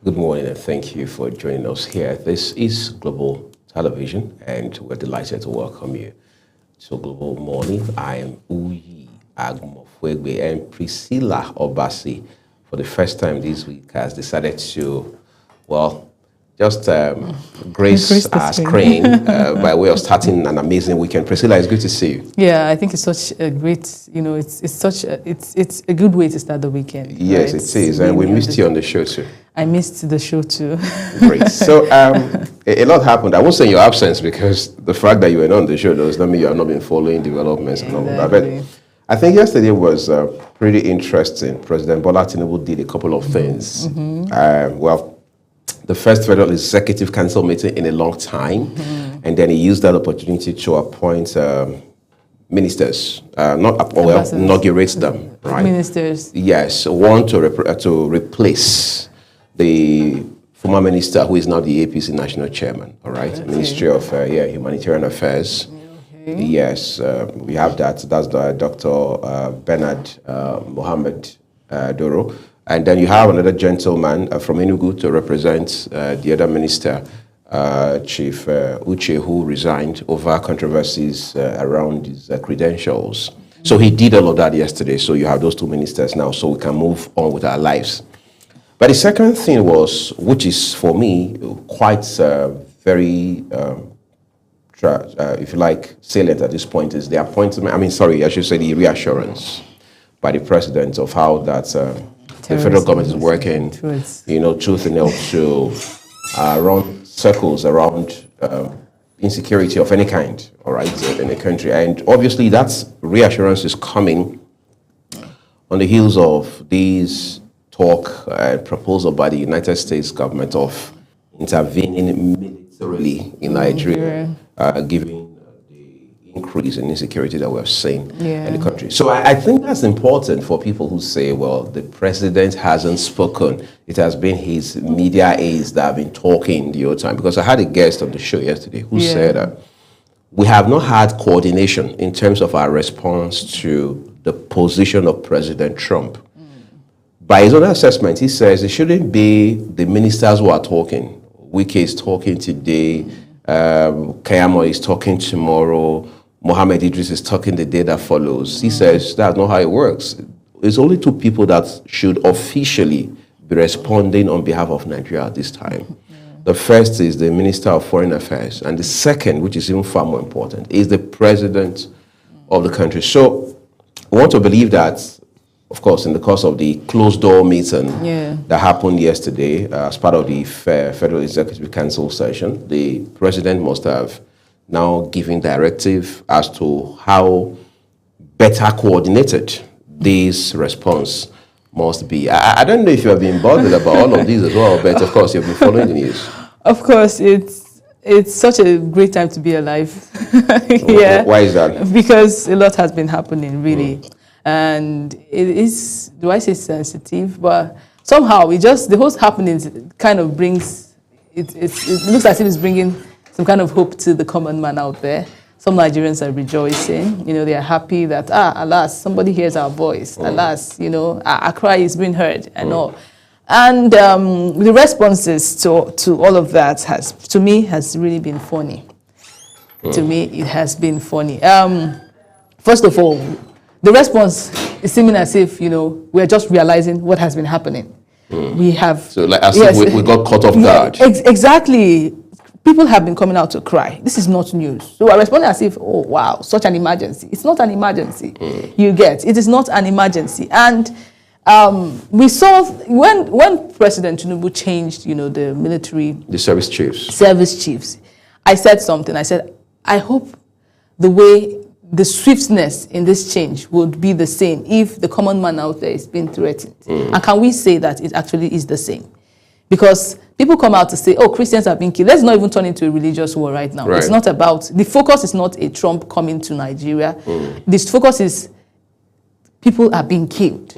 Good morning and thank you for joining us here. This is Global Television and we're delighted to welcome you to Global Morning. I am Uyi Agmofwegbe and Priscilla Obasi for the first time this week has decided to, just grace our screen by way of starting an amazing weekend. Priscilla, it's good to see you. Yeah, I think it's such a great, it's a good way to start the weekend. Yes, right? it is, and we missed you on the show too. I missed the show too. Great. So a lot happened. I won't say in your absence because the fact that you were not on the show does not mean you have not been following developments and all of that. But I think yesterday was pretty interesting. President Bola Tinubu did a couple of things. The first Federal Executive Council meeting in a long time, and then he used that opportunity to appoint ministers, inaugurate them, right? Ministers. Yes, one to replace the former minister who is now the APC national chairman, all right? Okay. Ministry of Humanitarian Affairs. Okay. Yes, we have that. That's the Dr. Bernard Mohammed Doro. And then you have another gentleman from Enugu to represent the other minister, Chief Uche, who resigned over controversies around his credentials. So he did all of that yesterday. So you have those two ministers now, so we can move on with our lives. But the second thing was, which is for me quite very, if you like, salient at this point, is the appointment. The reassurance by the president of how that. The federal government is working, tooth and nail to run circles around insecurity of any kind, all right, in the country. And obviously that reassurance is coming on the heels of these talk and proposal by the United States government of intervening militarily in Nigeria, giving increase in insecurity that we've seen in the country. So I think that's important for people who say, well, the president hasn't spoken. It has been his media aides that have been talking the whole time. Because I had a guest on the show yesterday who said that we have not had coordination in terms of our response to the position of President Trump. By his own assessment, he says it shouldn't be the ministers who are talking. Wike is talking today, Kayamo is talking tomorrow, Mohammed Idris is talking the day that follows. He says that's not how it works. It's only two people that should officially be responding on behalf of Nigeria at this time. The first is the Minister of Foreign Affairs, and the second, which is even far more important, is the President of the country. So I want to believe that, of course, in the course of the closed-door meeting that happened yesterday as part of the Federal Executive Council session, the President must have now giving directive as to how better coordinated this response must be. I don't know if you have been bothered about all of these as well, but of course you've been following the news. Of course, it's such a great time to be alive. Why is that? Because a lot has been happening, really. And it is, do I say sensitive? But somehow the whole happenings kind of brings, it looks as if it's bringing some kind of hope to the common man out there. Some Nigerians are rejoicing. They are happy that, alas, somebody hears our voice. Alas, our cry is being heard and all. And the responses to all of that to me, has really been funny. To me, it has been funny. First of all, the response is seeming as if, we're just realizing what has been happening. We have... So like as if we got caught off guard. Exactly. People have been coming out to cry. This is not news. So I responded as if, oh, wow, such an emergency. It's not an emergency. You get. It is not an emergency. And we saw when President Tinubu changed, the military... The service chiefs. I said something. I said, I hope the swiftness in this change would be the same if the common man out there is being threatened. And can we say that it actually is the same? Because people come out to say, oh, Christians are being killed. Let's not even turn into a religious war right now. Right. It's not about, the focus is not a Trump coming to Nigeria. This focus is people are being killed.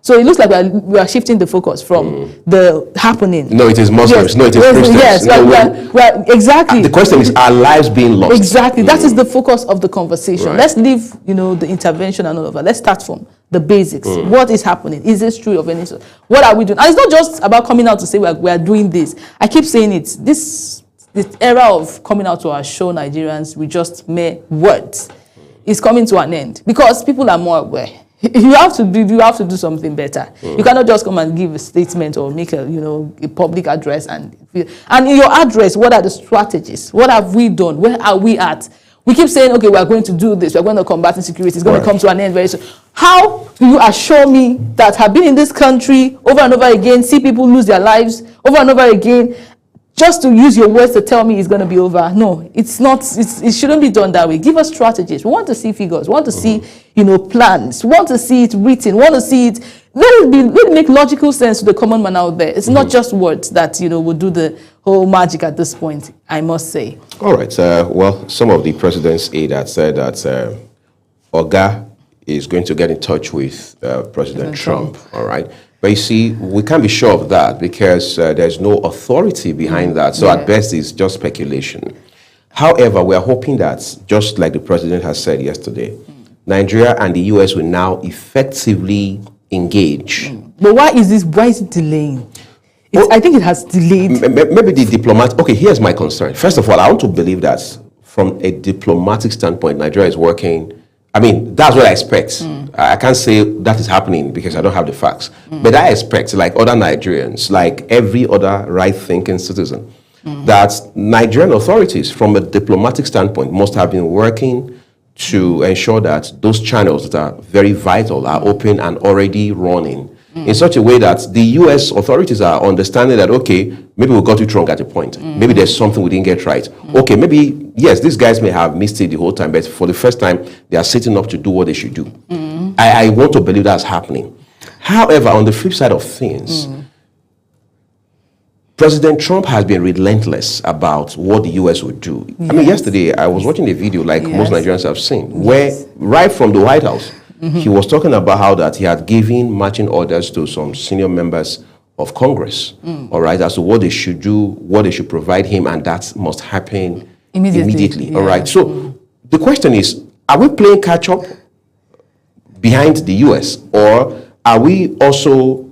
So it looks like we are shifting the focus from the happening. No, it is Muslims. Yes. No, it is Christians. Yes, No, exactly. The question is, are lives being lost? Exactly. That is the focus of the conversation. Right. Let's leave, the intervention and all of that. Let's start from the basics. What is happening? Is this true of any sort? What are we doing? And it's not just about coming out to say we are doing this. I keep saying it. This era of coming out to assure Nigerians with just mere words is coming to an end because people are more aware. You have to do something better. You cannot just come and give a statement or make a public address and in your address, what are the strategies? What have we done? Where are we at? We keep saying, okay, we are going to do this. We are going to combat insecurity. It's going to come to an end very soon. How do you assure me that have been in this country over and over again, see people lose their lives over and over again, just to use your words to tell me it's going to be over? No, it's not. It shouldn't be done that way. Give us strategies. We want to see figures. We want to see, plans. We want to see it written. We want to see it. Let it make logical sense to the common man out there. It's not just words that, will do the whole magic at this point, I must say. All right. Well, some of the president's aide had said that Oga is going to get in touch with President Trump. All right. But you see, we can't be sure of that because there's no authority behind that. So at best, it's just speculation. However, we are hoping that, just like the president has said yesterday, Nigeria and the U.S. will now effectively engage. But why is it delaying? I think it has delayed. Maybe the diplomat. Okay, here's my concern. First of all, I want to believe that from a diplomatic standpoint, Nigeria is working. I mean, that's what I expect. I can't say that is happening because I don't have the facts. But I expect, like other Nigerians, like every other right-thinking citizen, that Nigerian authorities, from a diplomatic standpoint, must have been working to ensure that those channels that are very vital are open and already running in such a way that the U.S. authorities are understanding that, okay, maybe we got it wrong at a point. Maybe there's something we didn't get right. Okay, maybe, yes, these guys may have missed it the whole time, but for the first time, they are sitting up to do what they should do. I want to believe that's happening. However, on the flip side of things, President Trump has been relentless about what the U.S. would do. I mean, yesterday, I was watching a video like most Nigerians have seen, where right from the White House, he was talking about how that he had given marching orders to some senior members of Congress, all right, as to what they should do, what they should provide him, and that must happen immediately. All right. So the question is, are we playing catch-up behind the U.S., or are we also,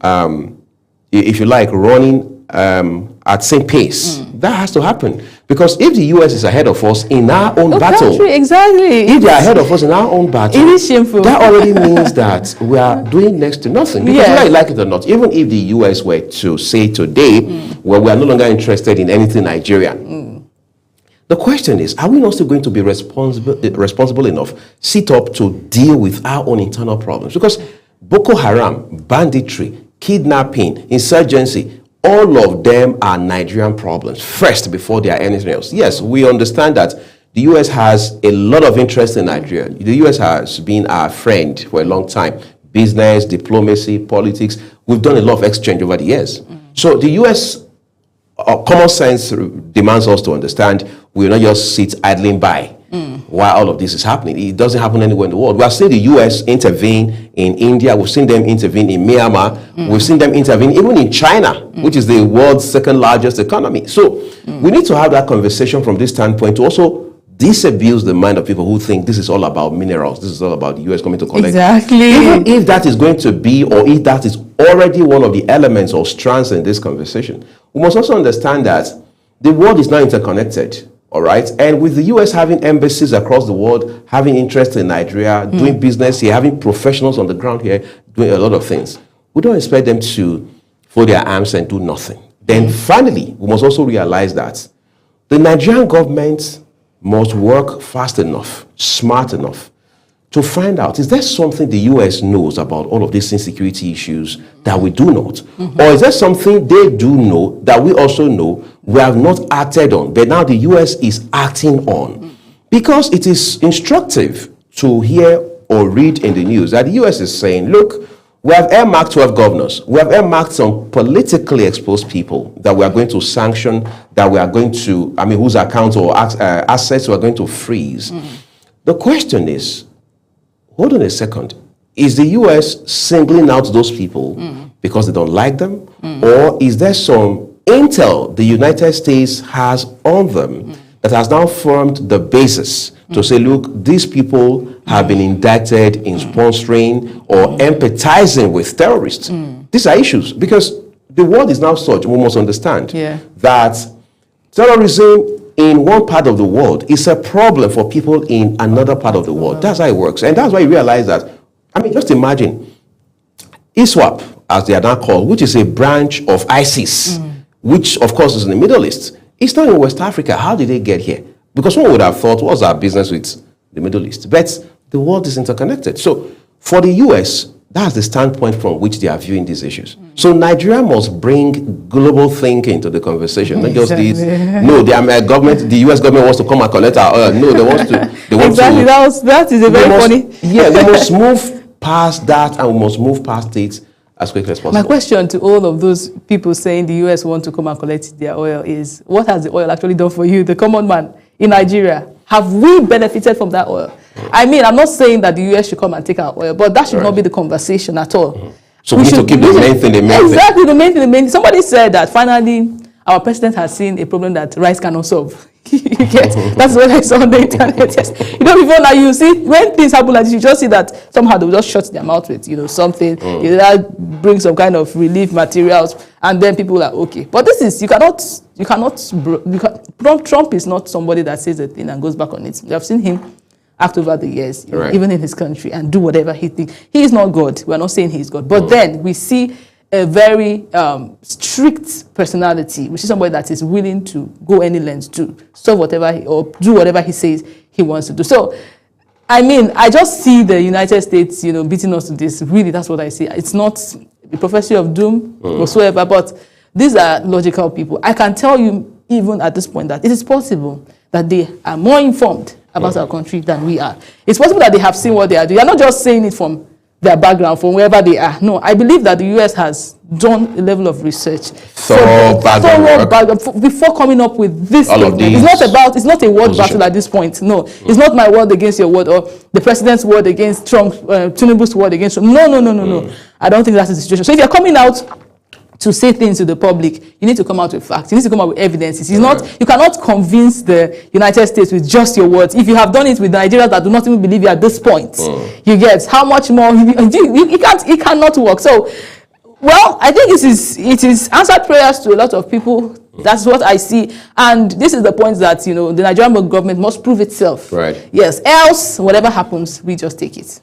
if you like, running at same pace? That has to happen. Because if the U.S. is ahead of us in our own battle, country, exactly. If they are ahead of us in our own battle, it is shameful. That already means that we are doing next to nothing. Because whether you like it or not, even if the U.S. were to say today, well, we are no longer interested in anything Nigerian. The question is, are we not still going to be responsible enough, sit up to deal with our own internal problems? Because Boko Haram, banditry, kidnapping, insurgency, all of them are Nigerian problems first before they are anything else. Yes, we understand that the U.S. has a lot of interest in Nigeria. The U.S. has been our friend for a long time. Business, diplomacy, politics. We've done a lot of exchange over the years. So the U.S. Common sense demands us to understand we will not just sit idling by while all of this is happening. It doesn't happen anywhere in the world. We have seen the U.S. intervene in India. We've seen them intervene in Myanmar. We've seen them intervene even in China, which is the world's second largest economy. So we need to have that conversation from this standpoint to also disabuse the mind of people who think this is all about minerals. This is all about the U.S. coming to collect. Exactly. Even if that is going to be, or if that is already one of the elements or strands in this conversation, we must also understand that the world is now interconnected. All right. And with the U.S. having embassies across the world, having interest in Nigeria, doing business here, having professionals on the ground here, doing a lot of things, we don't expect them to fold their arms and do nothing. Then finally, we must also realize that the Nigerian government must work fast enough, smart enough, to find out, is there something the U.S. knows about all of these insecurity issues that we do not? Or is there something they do know that we also know we have not acted on, but now the U.S. is acting on? Because it is instructive to hear or read in the news that the U.S. is saying, look, we have earmarked 12 governors. We have earmarked some politically exposed people that we are going to sanction, that we are going to, whose accounts or assets we are going to freeze. The question is, hold on a second. is the US singling out those people because they don't like them? Or is there some intel the United States has on them that has now formed the basis to say, look, these people have been indicted in sponsoring or empathizing with terrorists? These are issues because the world is now such, we must understand that terrorism in one part of the world is a problem for people in another part of the world. That's how it works. And that's why you realize that, I mean, just imagine ISWAP, as they are now called, which is a branch of ISIS, which of course is in the Middle East. It's not in West Africa. How did they get here? Because one would have thought, what's our business with the Middle East? But the world is interconnected. So for the US, that's the standpoint from which they are viewing these issues. So Nigeria must bring global thinking to the conversation, not just this. No, the government, the US government wants to come and collect our oil. No, they want to. They want exactly. To, that is a very funny. Yeah, we must move past that, and we must move past it as quickly as possible. My question to all of those people saying the US want to come and collect their oil is, what has the oil actually done for you, the common man in Nigeria? Have we benefited from that oil? I mean, I'm not saying that the US should come and take our oil, but that should not be the conversation at all. So we need to keep the main thing, the main thing. Exactly, the main thing. Somebody said that finally our president has seen a problem that rice cannot solve. You get? That's what I saw on the internet. Yes. You know, before now you see, when things happen like this, you just see that somehow they will just shut their mouth with, something. That bring some kind of relief materials, and then people are okay. But this is, Trump is not somebody that says a thing and goes back on it. You have seen him act over the years, even in his country, and do whatever he thinks. He is not God. We're not saying he's God. But then we see a very strict personality, which is somebody that is willing to go any length to solve whatever or do whatever he says he wants to do. So, I mean, I just see the United States, beating us to this. Really, that's what I see. It's not a prophecy of doom whatsoever, but these are logical people. I can tell you, even at this point, that it is possible that they are more informed about our country than we are. It's possible that they have seen what they are doing. You're not just saying it from their background, from wherever they are. No, I believe that the US has done a level of research. Thorough background before coming up with this statement. It's not a word battle at this point. No, it's not my word against your word or the president's word against Trump, Tinubu's word against Trump. No. I don't think that's the situation. So if you're coming out to say things to the public, you need to come out with facts. You need to come out with evidences. You cannot convince the United States with just your words. If you have done it with Nigerians that do not even believe you at this point, you get how much more it cannot work. So, well, I think it is answered prayers to a lot of people. That's what I see, and this is the point that the Nigerian government must prove itself. Right. Yes. Else, whatever happens, we just take it.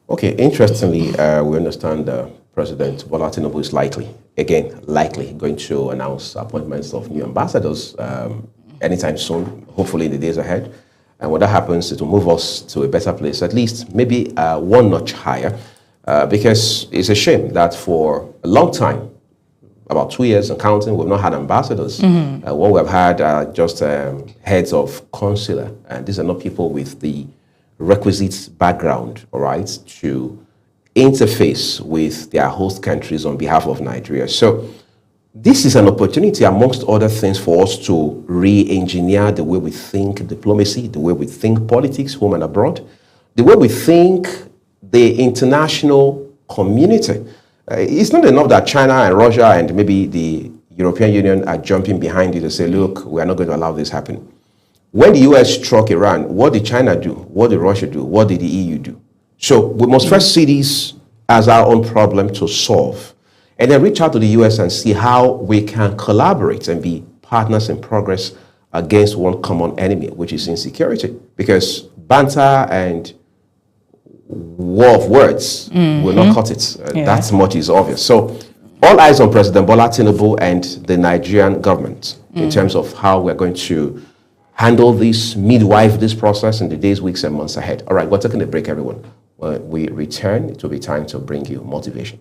Okay. Interestingly, we understand President Bola Tinubu is likely going to announce appointments of new ambassadors anytime soon, hopefully in the days ahead. And when that happens, it will move us to a better place, at least maybe one notch higher, because it's a shame that for a long time, about 2 years and counting, we've not had ambassadors. What we've had are just heads of consular, and these are not people with the requisite background, all right, to interface with their host countries on behalf of Nigeria. So this is an opportunity, amongst other things, for us to re-engineer the way we think diplomacy, the way we think politics, home and abroad, the way we think the international community. It's not enough that China and Russia and maybe the European Union are jumping behind you to say, look, we are not going to allow this happen. When the US struck Iran, what did China do? What did Russia do? What did the EU do? So we must first see this as our own problem to solve, and then reach out to the US and see how we can collaborate and be partners in progress against one common enemy, which is insecurity. Because banter and war of words will not cut it. That much is obvious. So all eyes on President Bola Tinubu and the Nigerian government in terms of how we're going to handle this, midwife this process in the days, weeks, and months ahead. All right, we're taking a break, everyone. When we return, it will be time to bring you motivation.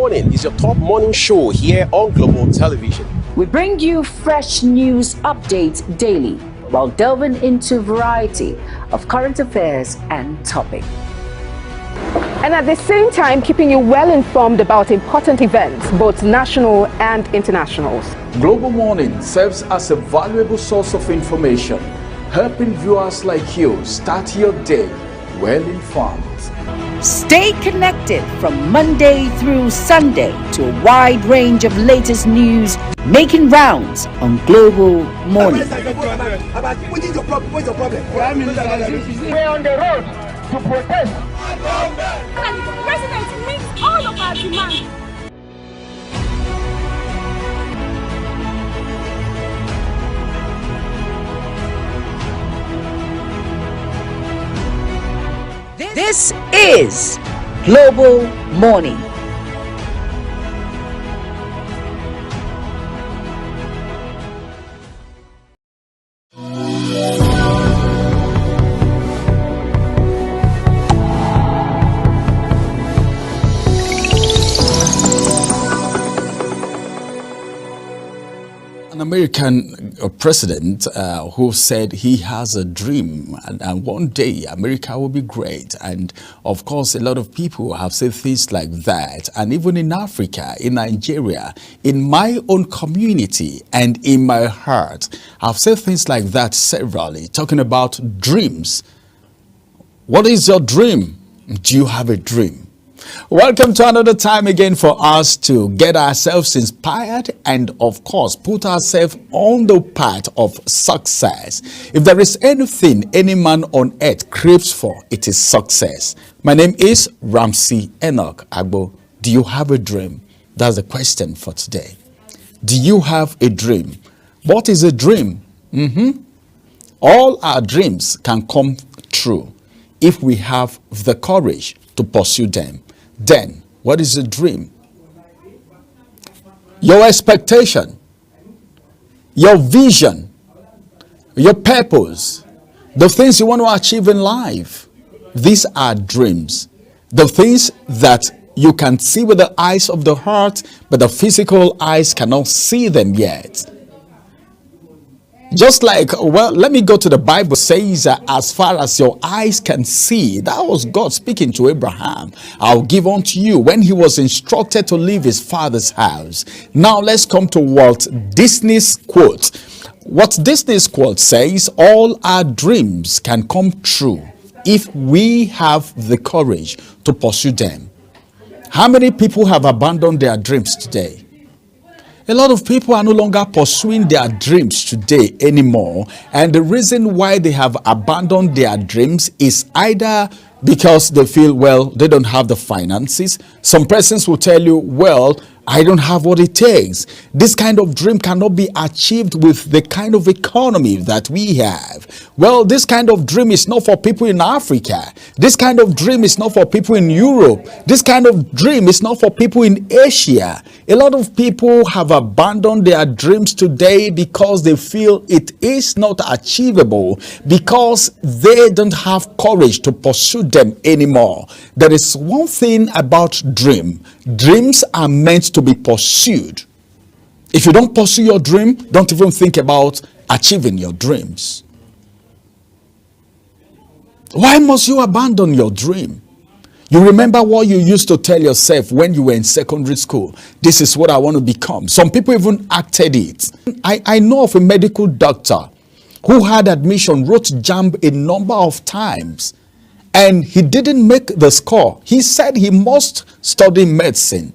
Morning is your top morning show here on Global Television. We bring you fresh news updates daily while delving into a variety of current affairs and topics. And at the same time, keeping you well informed about important events, both national and internationals. Global Morning serves as a valuable source of information, helping viewers like you start your day well informed. Stay connected from Monday through Sunday to a wide range of latest news making rounds on Global Morning. We're on the road to protest. And the president meets all of our demands. This is Global Morning. An American president who said he has a dream and one day America will be great. And of course, a lot of people have said things like that. And even in Africa, in Nigeria, in my own community and in my heart, I've said things like that severally, talking about dreams. What is your dream? Do you have a dream? Welcome to another time again for us to get ourselves inspired and, of course, put ourselves on the path of success. If there is anything any man on earth craves for, it is success. My name is Ramsey Enoch Agbo. Do you have a dream? That's the question for today. Do you have a dream? What is a dream? All our dreams can come true if we have the courage to pursue them. Then, what is a dream? Your expectation, your vision, your purpose, the things you want to achieve in life. These are dreams. The things that you can see with the eyes of the heart, but the physical eyes cannot see them yet. Just like, well, let me go to the Bible. Says as far as your eyes can see, that was God speaking to Abraham. I'll give unto you when he was instructed to leave his father's house. Now let's come to Walt Disney's quote. What Disney's quote says, all our dreams can come true if we have the courage to pursue them. How many people have abandoned their dreams today? A lot of people are no longer pursuing their dreams today anymore. And the reason why they have abandoned their dreams is either because they feel, well, they don't have the finances. Some persons will tell you, well, I don't have what it takes. This kind of dream cannot be achieved with the kind of economy that we have. Well, this kind of dream is not for people in Africa. This kind of dream is not for people in Europe. This kind of dream is not for people in Asia. A lot of people have abandoned their dreams today because they feel it is not achievable, because they don't have courage to pursue them anymore. There is one thing about dream. Dreams are meant to be pursued. If you don't pursue your dream, don't even think about achieving your dreams. Why must you abandon your dream? You remember what you used to tell yourself when you were in secondary school. This is what I want to become. Some people even acted it. I know of a medical doctor who had admission, wrote JAMB a number of times, and he didn't make the score. He said he must study medicine.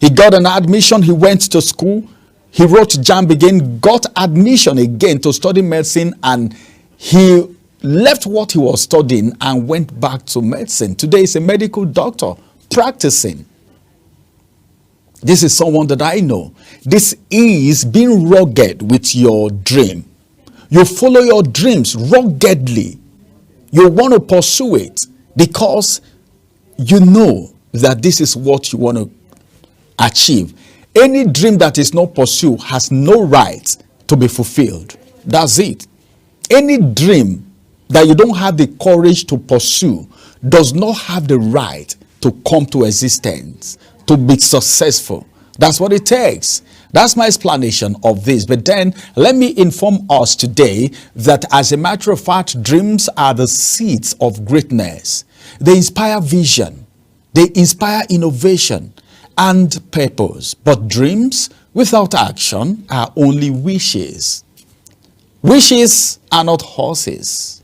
He got an admission, he went to school, he wrote JAMB again, got admission again to study medicine, and he left what he was studying and went back to medicine. Today he's a medical doctor practicing. This is someone that I know. This is being rugged with your dream. You follow your dreams ruggedly. You want to pursue it because you know that this is what you want to achieve. Any dream that is not pursued has no right to be fulfilled. That's it. Any dream that you don't have the courage to pursue does not have the right to come to existence. to be successful. That's what it takes. That's my explanation of this. But then let me inform us today that, as a matter of fact, dreams are the seeds of greatness. They inspire vision. They inspire innovation and purpose. But dreams without action are only wishes. Wishes are not horses.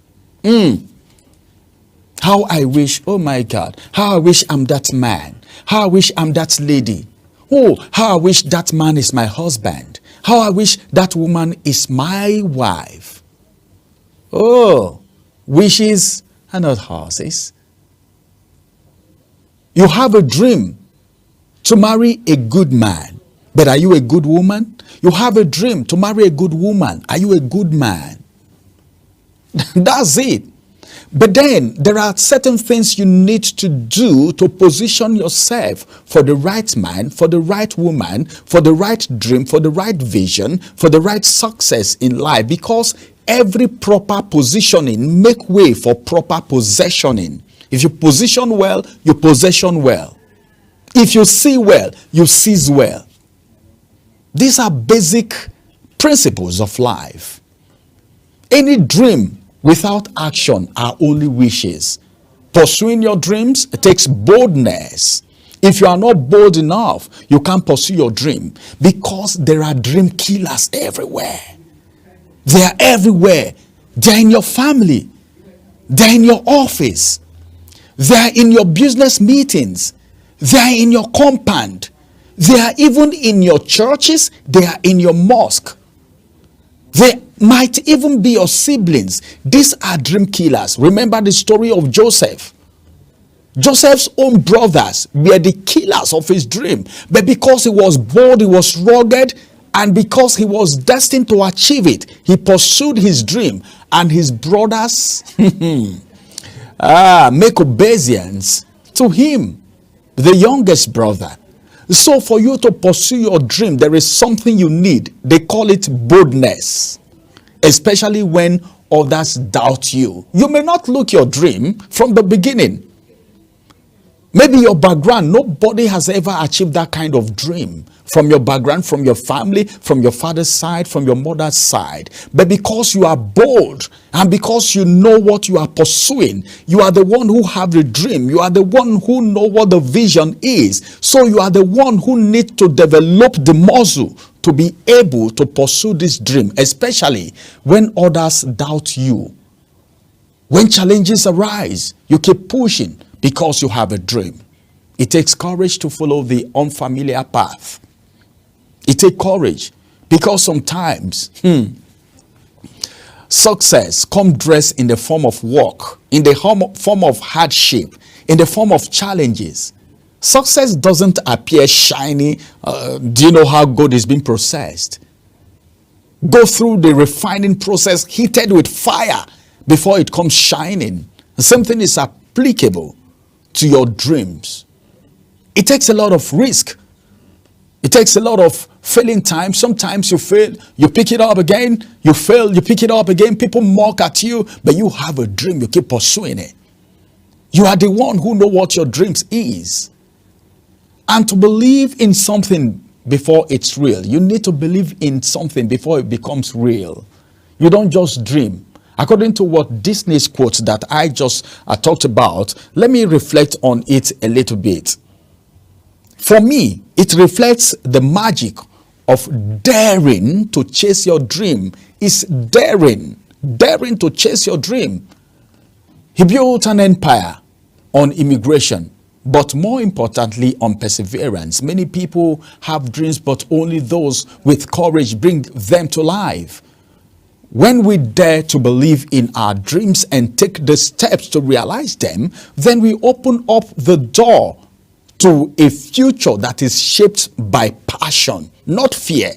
How I wish, oh my God, how I wish I'm that man. How I wish I'm that lady. Oh, how I wish that man is my husband. How I wish that woman is my wife. Oh, wishes are not horses. You have a dream to marry a good man, but are you a good woman? You have a dream to marry a good woman. Are you a good man? That's it. But then there are certain things you need to do to position yourself for the right man, for the right woman, for the right dream, for the right vision, for the right success in life. Because every proper positioning make way for proper possessioning. If you position well, you possession well. If you see well, you seize well. These are basic principles of life. Any dream without action are only wishes. Pursuing your dreams, it takes boldness. If you are not bold enough, you can't pursue your dream, because there are dream killers everywhere. They are everywhere. They are in your family. They are in your office. They are in your business meetings. They are in your compound. They are even in your churches. They are in your mosque. They might even be your siblings. These are dream killers. Remember the story of Joseph. Joseph's own brothers were the killers of his dream. But because he was bold, he was rugged, and because he was destined to achieve it, he pursued his dream. And his brothers make obeisance to him, the youngest brother. So for you to pursue your dream, there is something you need. They call it boldness. Especially when others doubt you. You may not look your dream from the beginning. Maybe your background, nobody has ever achieved that kind of dream. From your background, from your family, from your father's side, from your mother's side. But because you are bold and because you know what you are pursuing, you are the one who have the dream. You are the one who know what the vision is. So you are the one who need to develop the muscle to be able to pursue this dream, especially when others doubt you. When challenges arise, you keep pushing because you have a dream. It takes courage to follow the unfamiliar path. It takes courage because sometimes success comes dressed in the form of work, in the form of hardship, in the form of challenges. Success doesn't appear shiny. Do you know how gold is being processed? Go through the refining process, heated with fire, before it comes shining. The same thing is applicable to your dreams. It takes a lot of risk. It takes a lot of failing time. Sometimes you fail, you pick it up again, you fail, you pick it up again. People mock at you, but you have a dream, you keep pursuing it. You are the one who know what your dreams is. And to believe in something before it's real, you need to believe in something before it becomes real. You don't just dream. According to what Disney's quotes that I just talked about, let me reflect on it a little bit. For me, it reflects the magic of daring to chase your dream. It's daring to chase your dream. He built an empire on immigration, but more importantly on perseverance. Many people have dreams, but only those with courage bring them to life. When we dare to believe in our dreams and take the steps to realize them, then we open up the door to a future that is shaped by passion, not fear.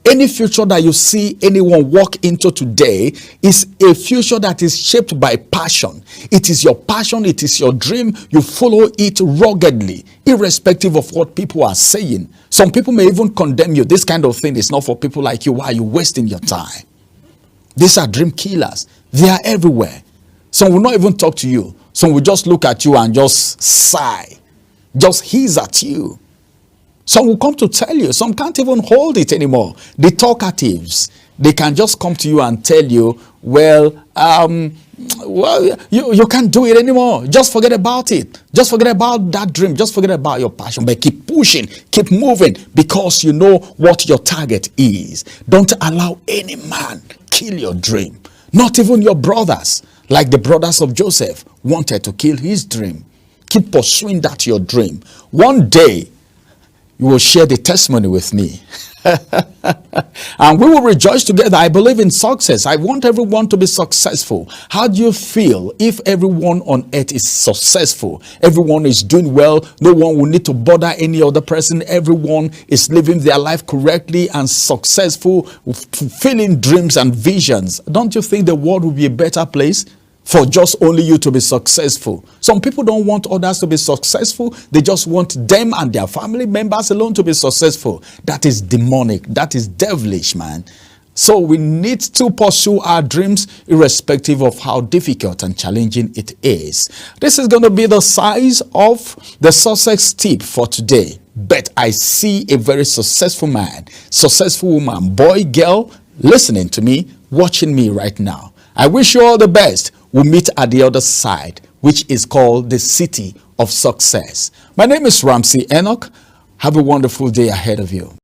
Any future that you see anyone walk into today is a future that is shaped by passion. It is your passion, it is your dream. You follow it ruggedly, irrespective of what people are saying. Some people may even condemn you. This kind of thing is not for people like you. Why are you wasting your time? These are dream killers. They are everywhere. Some will not even talk to you. Some will just look at you and just sigh. just hiss at you. Some will come to tell you. Some can't even hold it anymore. The talkatives, they can just come to you and tell you, well, you can't do it anymore. Just forget about it. Just forget about that dream. Just forget about your passion. But keep pushing, keep moving, because you know what your target is. Don't allow any man kill your dream. Not even your brothers, like the brothers of Joseph wanted to kill his dream. Keep pursuing that your dream. One day, you will share the testimony with me. And we will rejoice together. I believe in success. I want everyone to be successful. How do you feel if everyone on earth is successful? Everyone is doing well. No one will need to bother any other person. Everyone is living their life correctly and successful, fulfilling dreams and visions. Don't you think the world will be a better place for just only you to be successful? Some people don't want others to be successful. They just want them and their family members alone to be successful. That is demonic. That is devilish, man. So we need to pursue our dreams irrespective of how difficult and challenging it is. This is going to be the size of the success tip for today. But I see a very successful man, successful woman, boy, girl, listening to me, watching me right now. I wish you all the best. We'll meet at the other side, which is called the City of Success. My name is Ramsey Enoch. Have a wonderful day ahead of you.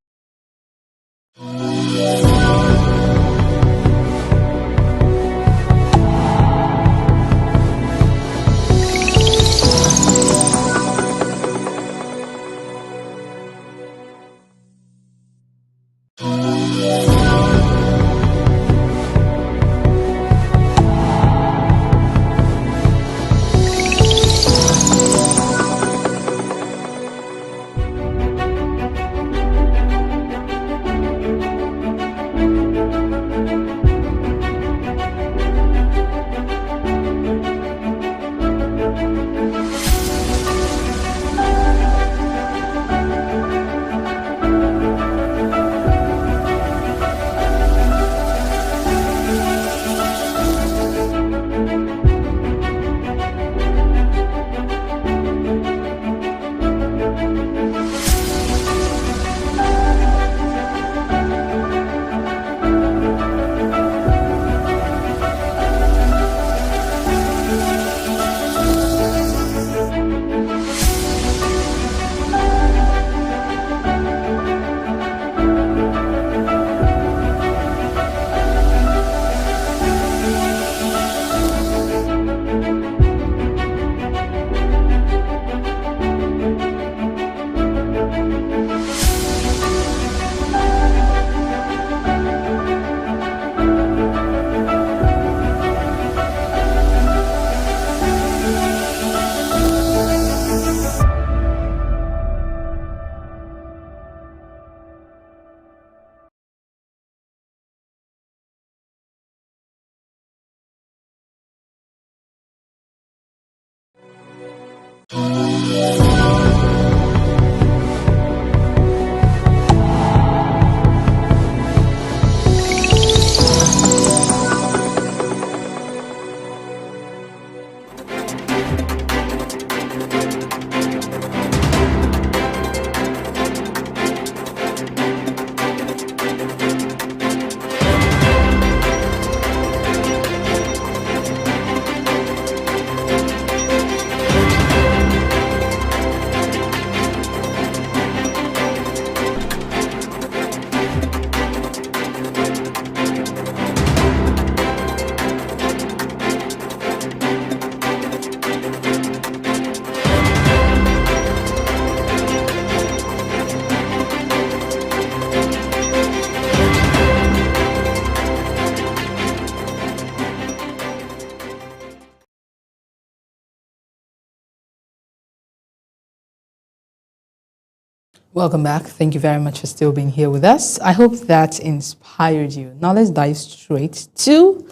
Welcome back. Thank you very much for still being here with us. I hope that inspired you. Now let's dive straight to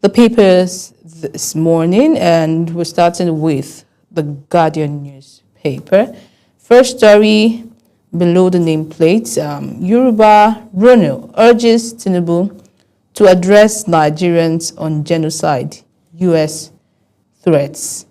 the papers this morning, and we're starting with the Guardian newspaper. First story below the nameplate, Yoruba Rono urges Tinubu to address Nigerians on genocide, U.S. threats.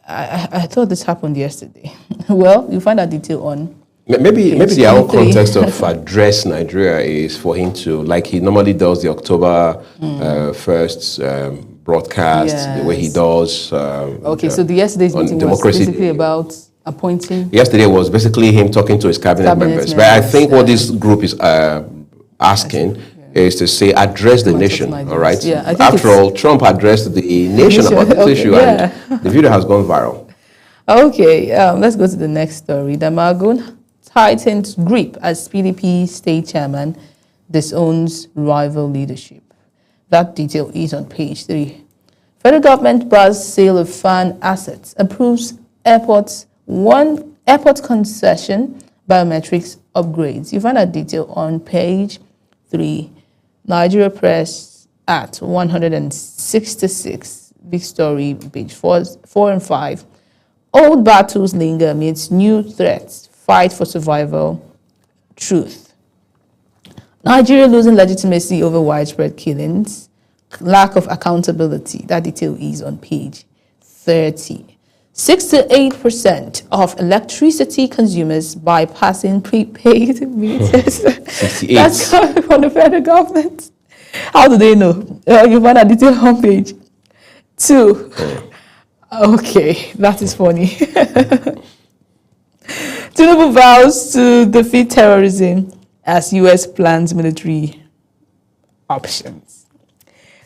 I thought this happened yesterday. Well, you find that detail on. Maybe Page the whole 23. context of address Nigeria is for him to, like he normally does the October 1st broadcast, the way he Yes. does. Okay, so the yesterday's on meeting was Democracy basically Day. about appointing. Yesterday was basically him talking to his cabinet members. But I think what this group is asking is to say address the nation, all right? Yeah, I think After it's- all, Trump addressed the nation about this Okay, issue, yeah. and the video has gone viral. Okay, let's go to the next story. Damagun tightens grip as PDP state chairman disowns rival leadership. That detail is on page 3. Federal government bars sale of fan assets, approves airport concession biometrics upgrades. You find that detail on page 3. Nigeria Press at 166. Big story, page 4 and 5. Old battles linger amidst new threats. Fight for survival. Truth. Nigeria losing legitimacy over widespread killings. Lack of accountability. That detail is on page 30. 68% of electricity consumers bypassing prepaid meters. 68. That's coming from the federal government. How do they know? You find that detail on page 2. Okay, that is funny. Tinubu vows to defeat terrorism as U.S. plans military options.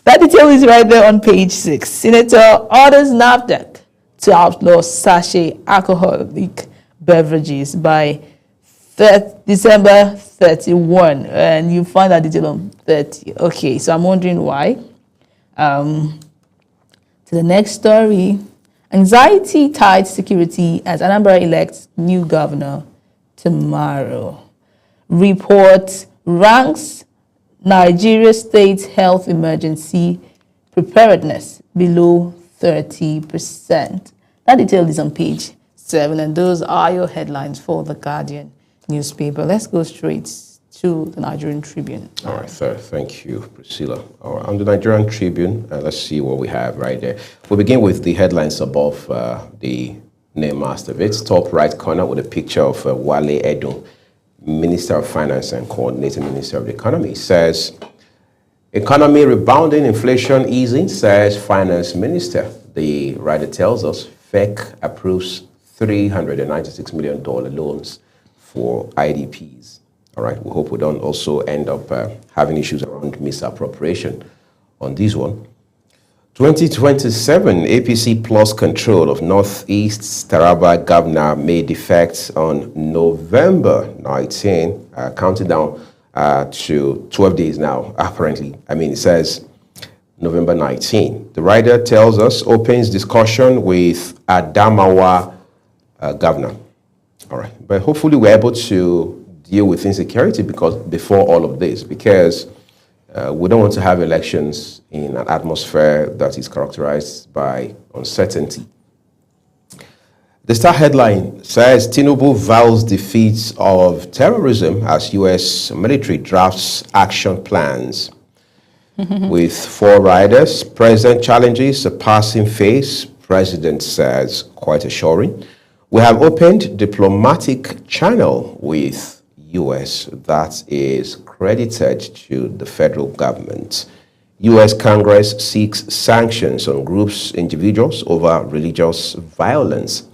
That detail is right there on page 6. Senator orders NAFDAC to outlaw sachet alcoholic beverages by December 31. And you find that detail on 30. Okay, so I'm wondering why. To the next story. Anxiety tied security as Anambra elects new governor tomorrow. Report ranks Nigeria state health emergency preparedness below 30%. That detail is on page 7, and those are your headlines for the Guardian newspaper. Let's go straight to the Nigerian Tribune. All right, sir. Thank you, Priscilla. All right, on the Nigerian Tribune, let's see what we have right there. We'll begin with the headlines above the name master of its top right corner with a picture of Wale Edun, Minister of Finance and Coordinating Minister of the Economy. It says, economy rebounding, inflation easing, says Finance Minister. The writer tells us FEC approves $396 million loans for IDPs. All right, we hope we don't also end up having issues around misappropriation on this one. 2027 APC plus control of Northeast Taraba Governor may defect on November 19, counting down to 12 days now, apparently. I mean, it says November 19. The writer tells us opens discussion with Adamawa governor. All right, but hopefully we're able to deal with insecurity before all of this, because we don't want to have elections in an atmosphere that is characterized by uncertainty. The Star headline says Tinubu vows defeat of terrorism as U.S. military drafts action plans. With 4 riders, President challenges a passing phase. President says quite assuring. We have opened diplomatic channel with U.S. that is credited to the federal government. U.S. Congress seeks sanctions on groups, individuals over religious violence.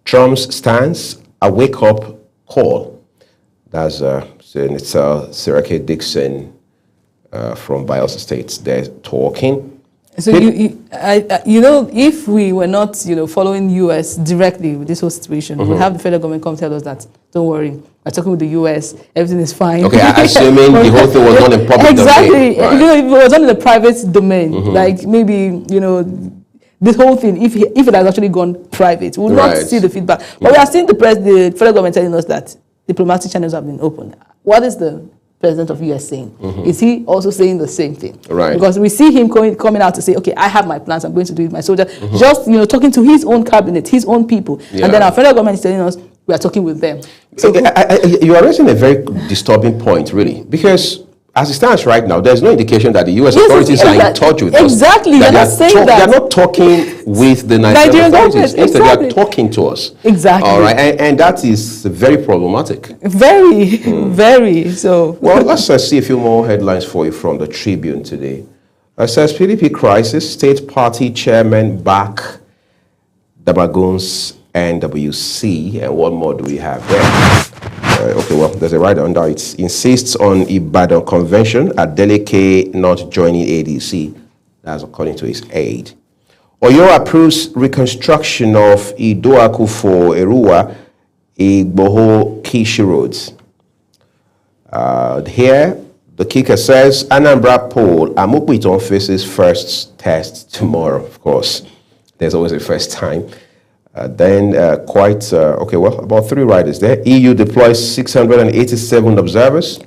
Trump's stance, a wake-up call. That's Senator Sirake Dixon from Bayelsa State. They're talking. So if we were not, following U.S. directly with this whole situation, we'd have the federal government come tell us that, don't worry, we're talking with the U.S., everything is fine. Okay, assuming the whole thing was not in public exactly. domain. Right. If it was not in the private domain, like maybe, this whole thing, if it has actually gone private, we will not see the feedback. But we are seeing the federal government telling us that diplomatic channels have been opened. What is the president of US saying? Is he also saying the same thing? Right. Because we see him coming out to say, okay, I have my plans, I'm going to do it with my soldiers. Just, talking to his own cabinet, his own people. Yeah. And then our federal government is telling us we are talking with them. So you are raising a very disturbing point, really, because as it stands right now, there's no indication that the U.S. Yes, authorities are in exactly. touch with us. Exactly, That you're not saying that. They're not talking with the Nigerian Nigerian authorities. government, Instead, exactly. they're talking to us. Exactly. All right, and that is very problematic. Very, very. So, Well, let's see a few more headlines for you from the Tribune today. It says PDP crisis, state party chairman back Damagun's NWC. And what more do we have there? Okay, well, there's a right under it. Insists on Ibadan convention, Adeleke not joining ADC. That's according to his aide. Oyo approves reconstruction of Idoaku for Erua, Igboho Kishi roads. Here, the kicker says, Anambra poll, Amupiton faces first test tomorrow, of course. There's always a first time. About 3 riders there. EU deploys 687 observers.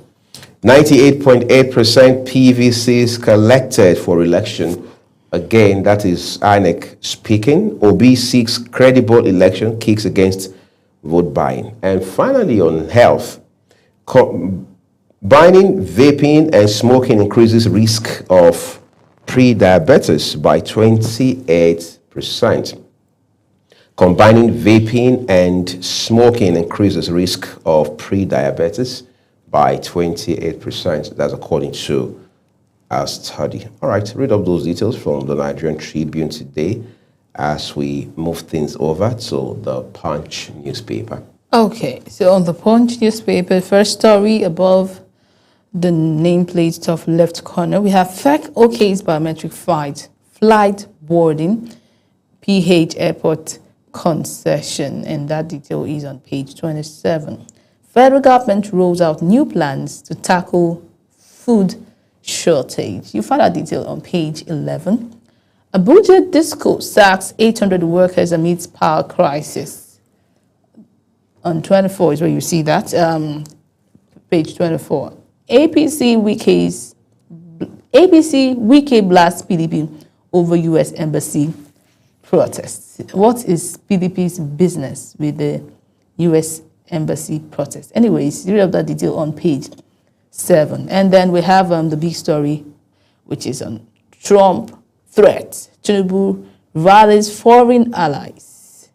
98.8% PVCs collected for election. Again, that is INEC speaking. Obi seeks credible election, kicks against vote buying. And finally, on health, combining vaping and smoking increases risk of pre-diabetes by 28%. Combining vaping and smoking increases risk of pre-diabetes by 28%. That's according to a study. All right, read up those details from the Nigerian Tribune today as we move things over to the Punch newspaper. okay. So on the Punch newspaper, first story above the nameplate top left corner, we have FEC OK's biometric flight boarding, PH Airport concession, and that detail is on page 27. Federal government rolls out new plans to tackle food shortage. You find that detail on page 11. Abuja Disco sacks 800 workers amidst power crisis. On 24 is where you see that. Page 24. APC Wike blasts PDP over U.S. Embassy protests. What is PDP's business with the U.S. Embassy protest? Anyways, read up that detail on page 7. And then we have the big story, which is on Trump threat. Tinubu rallies foreign allies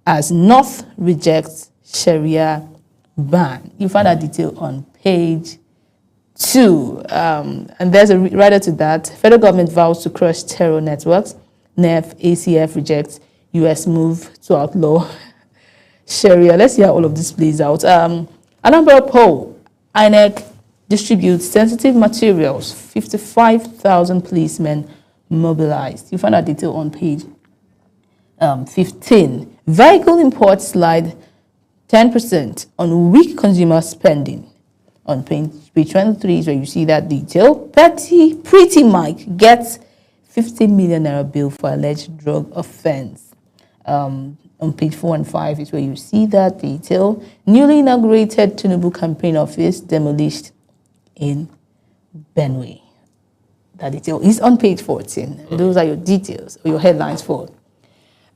as North rejects Sharia ban. You find that detail on page 2. And there's a rider to that. Federal government vows to crush terror networks. NEF, ACF rejects U.S. move to outlaw Sharia. Let's see how all of this plays out. Anambra poll, INEC distributes sensitive materials, 55,000 policemen mobilized. You find that detail on page 15. Vehicle imports slide 10% on weak consumer spending. On page 23 is where you see that detail. Pretty Mike gets 50 million naira bill for alleged drug offense. On page 4 and 5 is where you see that detail. Newly inaugurated Tinubu campaign office demolished in Benue. That detail is on page 14. Those are your details, or your headlines for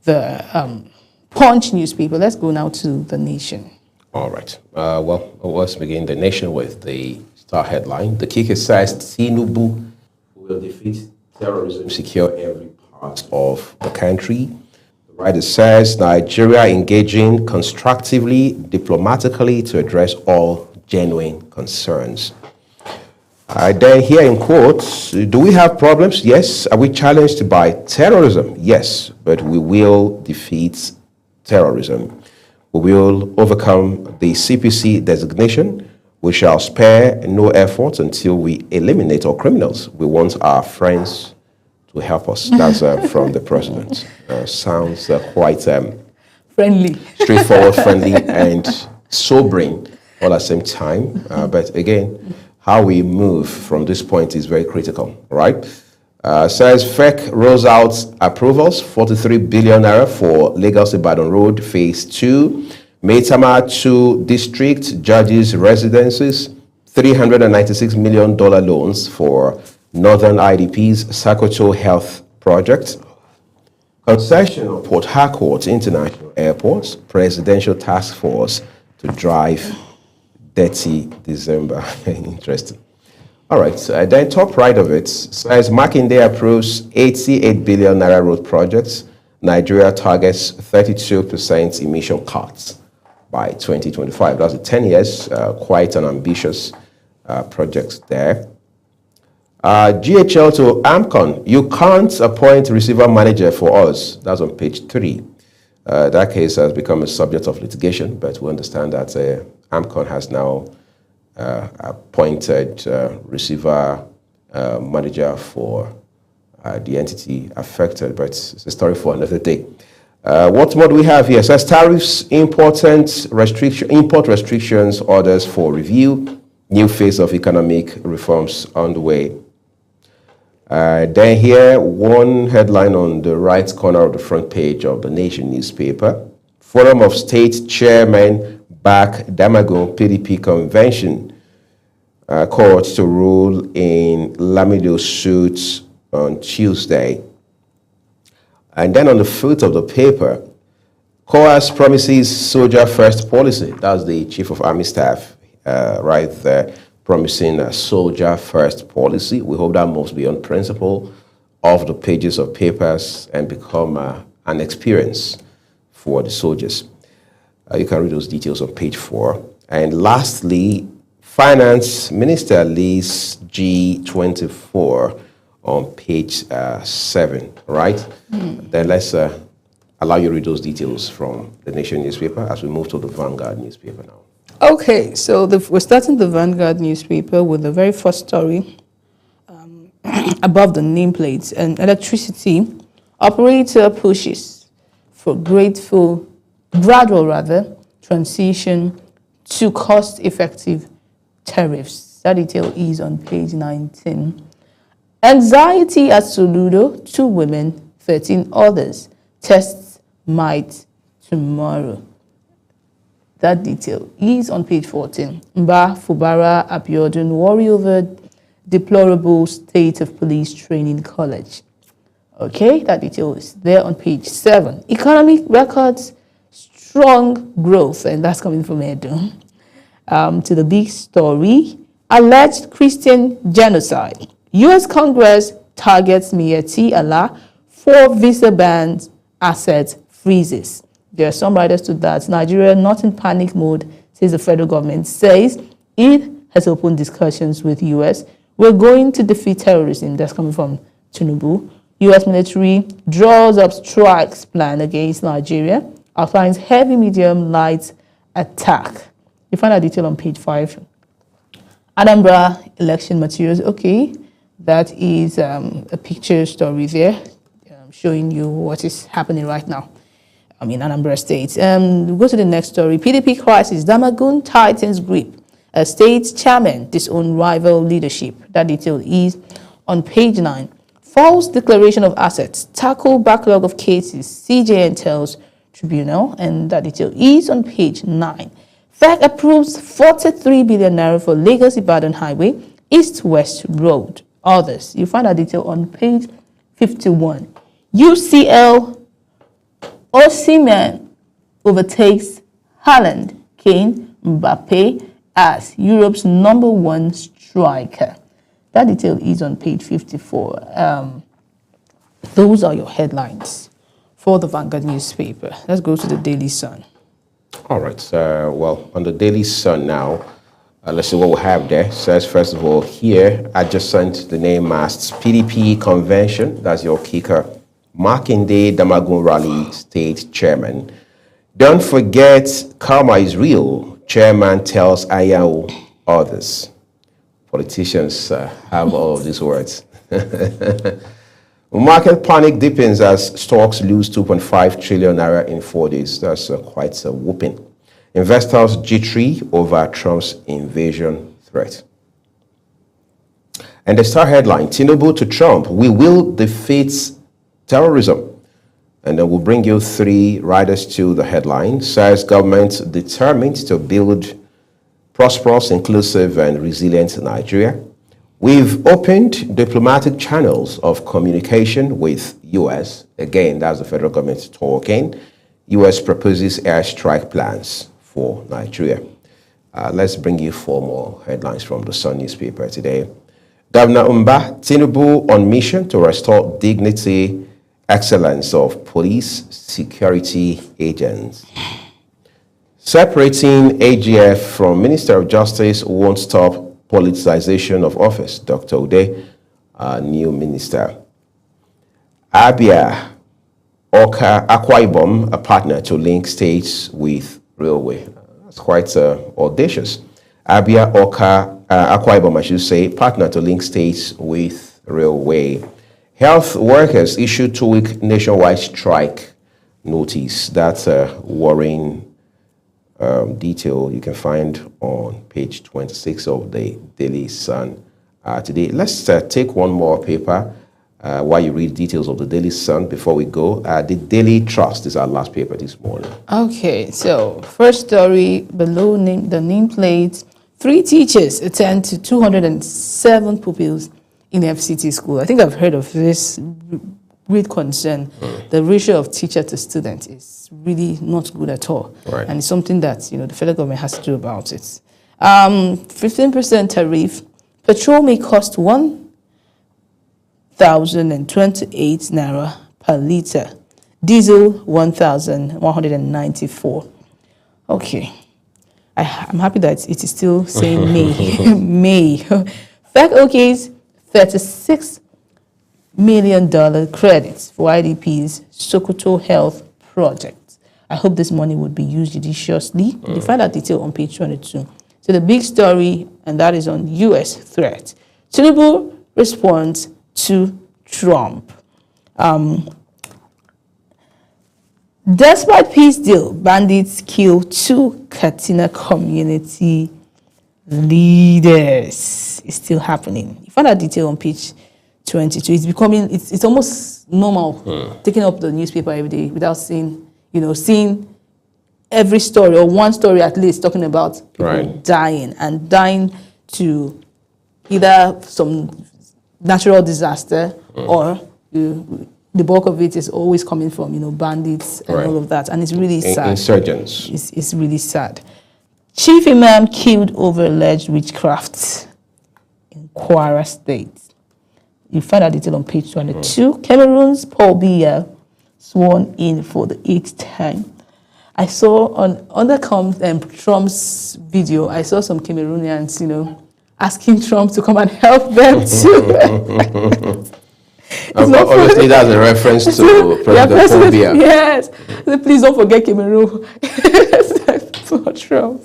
the Punch newspaper. Let's go now to The Nation. All right. Let's begin The Nation with the star headline. The kicker says Tinubu will defeat terrorism, secure every part of the country. The writer says Nigeria engaging constructively, diplomatically to address all genuine concerns. Then here in quotes, do we have problems? Yes. Are we challenged by terrorism? Yes, but we will defeat terrorism. We will overcome the CPC designation. We shall spare no effort until we eliminate all criminals. We want our friends to help us. That's from the president. Sounds quite Friendly. straightforward, friendly, and sobering all at the same time. But again, how we move from this point is very critical, right? Says FEC rolls out approvals, 43 billion naira for Lagos Ibadan Road, Phase 2. Maitama 2 District Judges Residences, $396 million loans for Northern IDP's Sakoto Health Project. Concession of Port Harcourt International Airport, Presidential Task Force to drive dirty December. Interesting. All right, then top right of it says Makinde approves 88 billion naira road projects. Nigeria targets 32% emission cuts by 2025. That's 10 years, quite an ambitious project there. GHL to AMCON, you can't appoint receiver manager for us. That's on page 3. That case has become a subject of litigation, but we understand that AMCON has now appointed receiver manager for the entity affected, but it's a story for another day. What more do we have here? It says tariffs, import restrictions, orders for review, new phase of economic reforms on the way. Then here, one headline on the right corner of the front page of the Nation newspaper. Forum of State Chairmen back Damagun PDP convention. Court to rule in Lamido suits on Tuesday. And then on the foot of the paper, COAS promises soldier first policy. That's the Chief of Army Staff right there, promising a soldier first policy. We hope that moves beyond principle of the pages of papers and become an experience for the soldiers. You can read those details on page 4. And lastly, Finance Minister leads G24 on page 7, right? Then let's allow you to read those details from the Nation newspaper as we move to the Vanguard newspaper now. Okay, so we're starting the Vanguard newspaper with the very first story above the nameplate. An electricity operator pushes for gradual transition to cost-effective tariffs. That detail is on page 19. Anxiety at Soludo, 2 women, 13 others. Tests might tomorrow. That detail is on page 14. Mba Fubara Abiodun worry over deplorable state of police training college. Okay, that detail is there on page 7. Economic records, strong growth, and that's coming from Edo. To the big story, alleged Christian genocide. U.S. Congress targets Miyetti Allah for visa bans, asset freezes. There are some writers to that. Nigeria not in panic mode, says the federal government, says it has opened discussions with U.S. We're going to defeat terrorism. That's coming from Tinubu. U.S. military draws up strikes plan against Nigeria, outlines heavy, medium, light attack. You find that detail on page 5. Anambra election materials. Okay, that is a picture story there showing you what is happening right now in Anambra State. We'll go to the next story. PDP crisis. Damagun tightens grip. A state chairman disown rival leadership. That detail is on page 9. False declaration of assets. Tackle backlog of cases. CJN tells Tribunal. And that detail is on page 9. FEC approves 43 billion naira for Lagos Ibadan Highway, East-West Road. Others. You find that detail on page 51. UCL Osimhen overtakes Haaland, Kane, Mbappe as Europe's #1 striker. That detail is on page 54. Those are your headlines for the Vanguard newspaper. Let's go to the Daily Sun. All right. Well, on the Daily Sun now, let's see what we have there. It says, first of all, here, adjacent the name masts, PDP convention. That's your kicker. Makinde Damagun Rally State Chairman. Don't forget, karma is real. Chairman tells Ayao others. Politicians have all of these words. Market panic deepens as stocks lose 2.5 trillion naira in 4 days. That's quite a whooping. Investors jittery over Trump's invasion threat. And the star headline, Tinubu to Trump, we will defeat terrorism. And then we'll bring you 3 riders to the headline. Says government determined to build prosperous, inclusive, and resilient Nigeria. We've opened diplomatic channels of communication with U.S. Again, that's the federal government talking. U.S. proposes airstrike plans for Nigeria. Let's bring you 4 more headlines from the Sun newspaper today. Governor Umba Tinubu on mission to restore dignity, excellence of police security agents. Separating AGF from Minister of Justice won't stop politicization of office. Dr. Ude, new minister. Abia Oka Akwa Ibom, a partner to link states with railway. That's quite audacious. Abia Oka Akwa Ibom, I should say, partner to link states with railway. Health workers issued 2-week nationwide strike notice. That's a worrying detail you can find on page 26 of the Daily Sun today. Let's take one more paper while you read details of the Daily Sun before we go. The Daily Trust is our last paper this morning. Okay, so first story below the nameplate. 3 teachers attend to 207 pupils in FCT school. I think I've heard of this great concern. The ratio of teacher to student is really not good at all. Right. And it's something that, the federal government has to do about it. 15% tariff. Petrol may cost 1,028 naira per liter. Diesel 1,194. Okay. I'm happy that it is still saying May. May. FEC OK's $36 million credits for IDP's Sokoto Health Project. I hope this money would be used judiciously. You find that detail on page 22. So the big story, and that is on U.S. threat. Tinubu responds to Trump. Despite peace deal, bandits kill 2 Katina community leaders. It's still happening. You find that detail on page 22. It's almost normal taking up the newspaper every day without seeing every story or one story at least talking about people dying to either some natural disaster or the bulk of it is always coming from bandits and all of that, and it's really sad. Insurgents. It's really sad. Chief Imam killed over alleged witchcraft in Kwara State. You find that detail on page 22. Cameroon's Paul Biya sworn in for the 8th time. I saw under Trump's video, I saw some Cameroonians, asking Trump to come and help them too. Obviously, that's a reference to President Paul Biya. Yes. Please don't forget Cameroon. For Trump.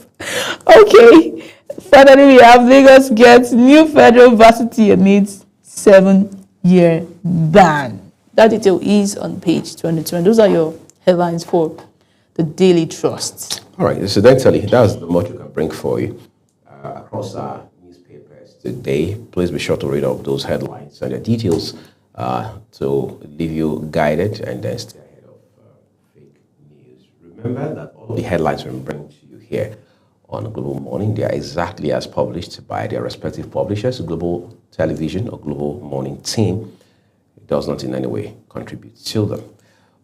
Okay. Finally, we have Lagos gets new federal varsity amidst 7-year ban. That detail is on page 22. And those are your headlines for the Daily Trust. All right. Incidentally, that's the much we can bring for you across our newspapers today. Please be sure to read up those headlines and the details to leave you guided and then stay ahead of fake news. Remember that all of the headlines we bring to you here on Global Morning, they are exactly as published by their respective publishers. Global Television or Global Morning team does not in any way contribute to them.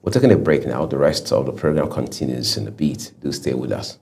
We're taking a break now. The rest of the program continues in a bit. Do stay with us.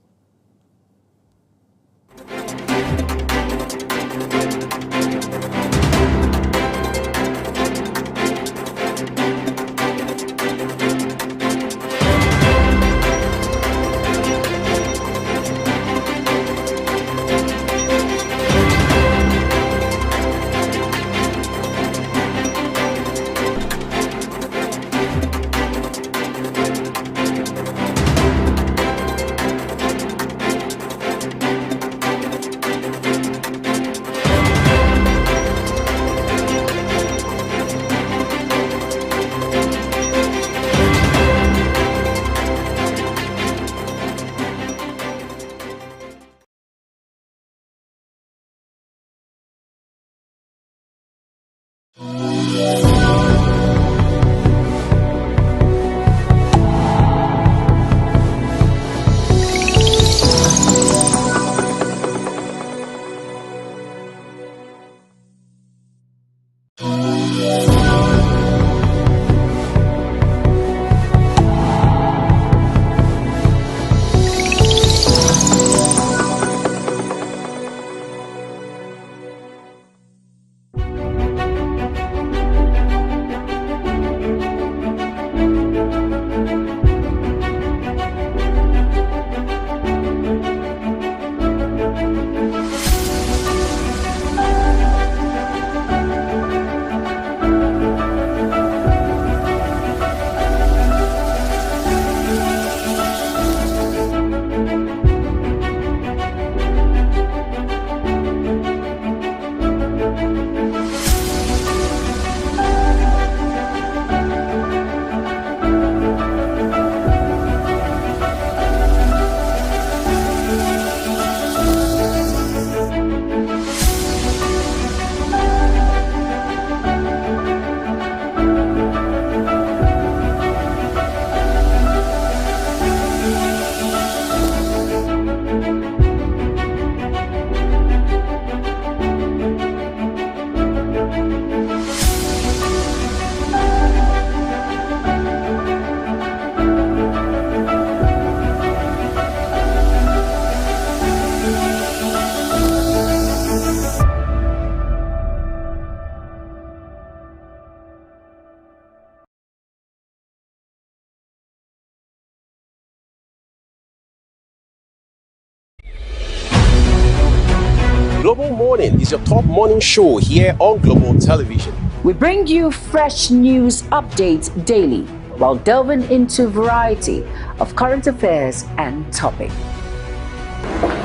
Global Morning is your top morning show here on Global Television. We bring you fresh news updates daily while delving into a variety of current affairs and topics.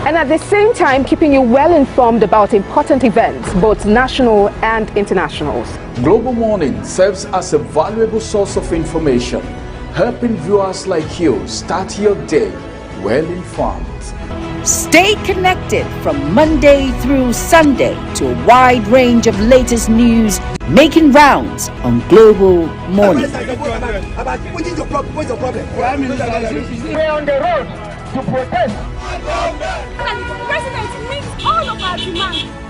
And at the same time, keeping you well informed about important events, both national and internationals. Global Morning serves as a valuable source of information, helping viewers like you start your day well informed. Stay connected from Monday through Sunday to a wide range of latest news making rounds on Global Morning. We're on the road to protest. And the president meets all of our demands.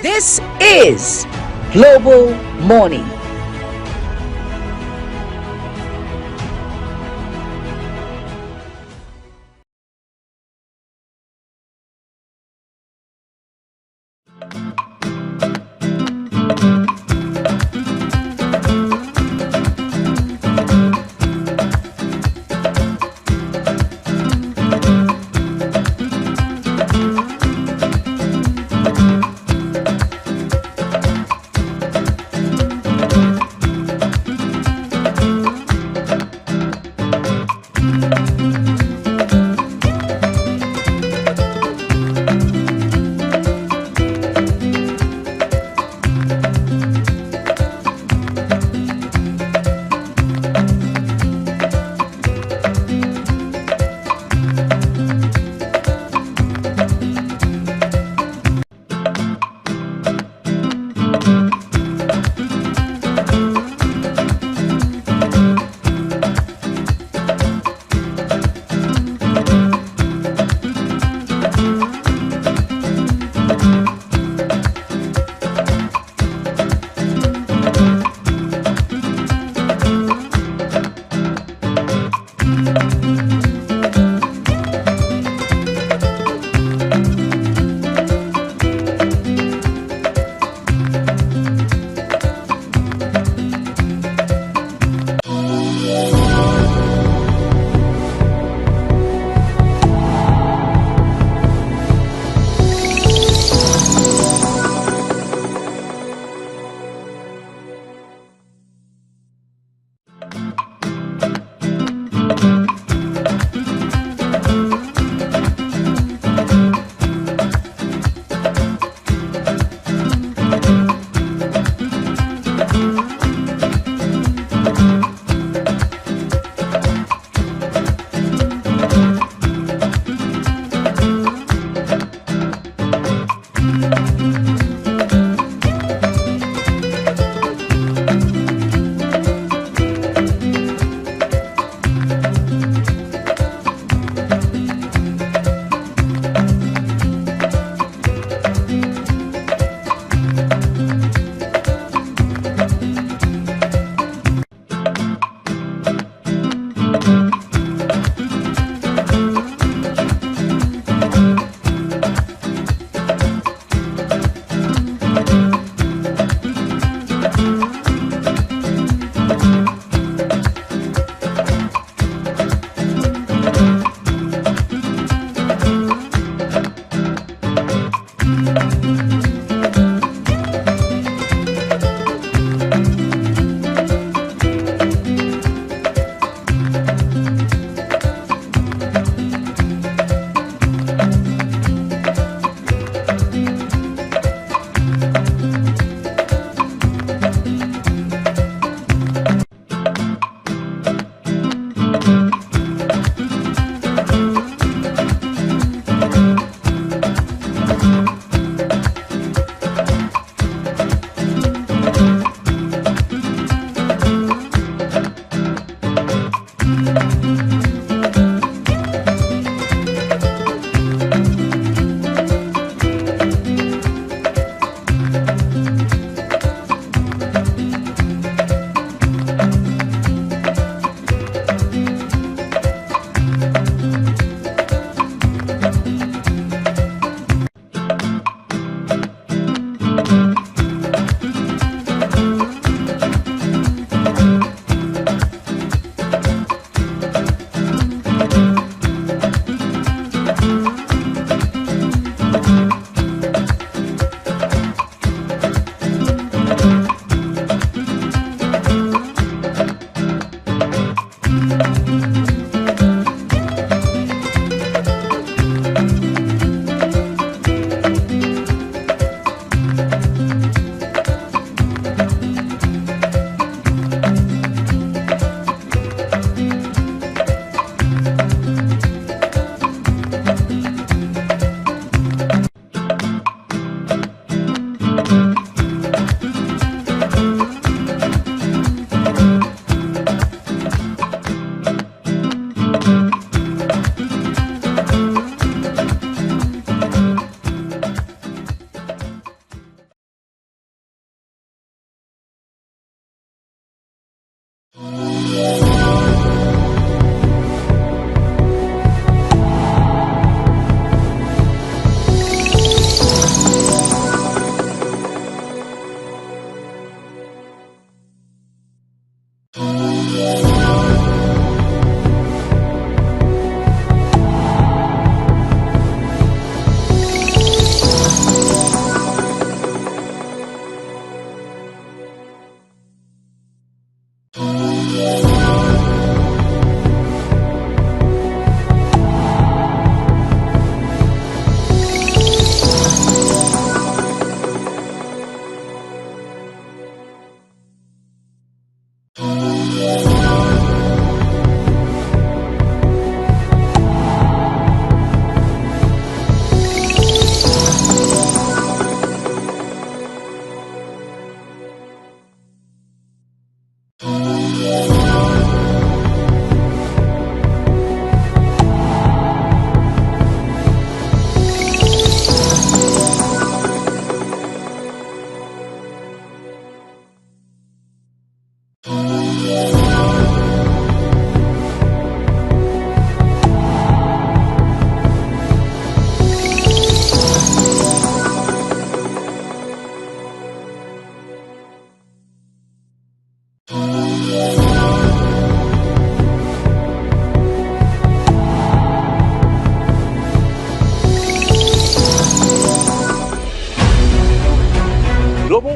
This is Global Morning.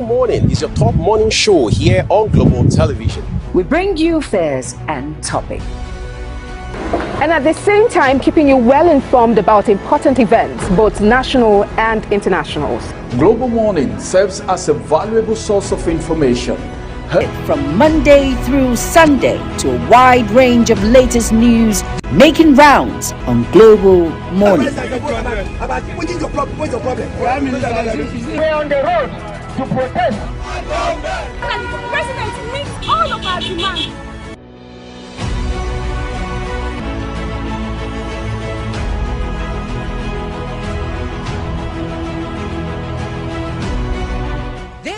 Global Morning is your top morning show here on Global Television. We bring you affairs and topics. And at the same time, keeping you well informed about important events, both national and internationals. Global Morning serves as a valuable source of information. From Monday through Sunday to a wide range of latest news making rounds on Global Morning. We're on the road to protest. And the president meets all of our demands.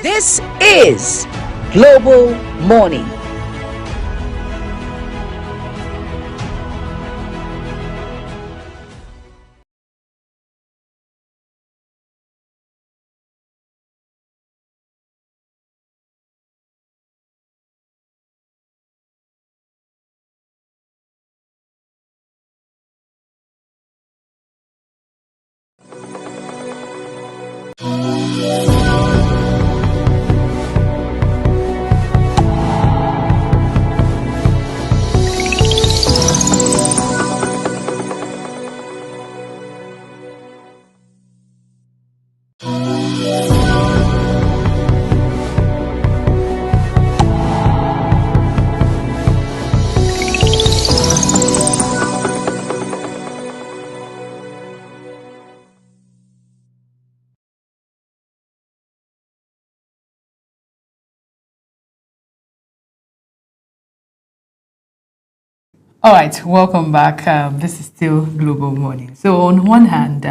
This is Global Morning. All right, welcome back. This is still Global Morning. So on one hand,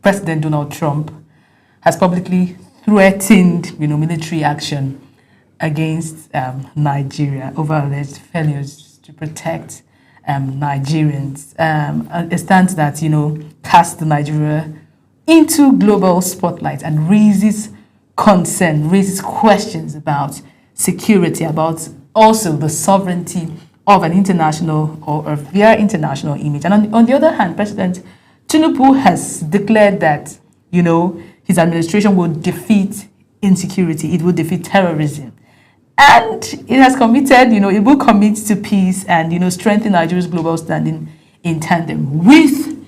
President Donald Trump has publicly threatened, military action against Nigeria over alleged failures to protect Nigerians. A stance that, casts Nigeria into global spotlight and raises concern, raises questions about security, about also the sovereignty of an international or their international image. And on the other hand, President Tinubu has declared that, his administration will defeat insecurity, it will defeat terrorism. And it has committed, it will commit to peace and, strengthen Nigeria's global standing in tandem with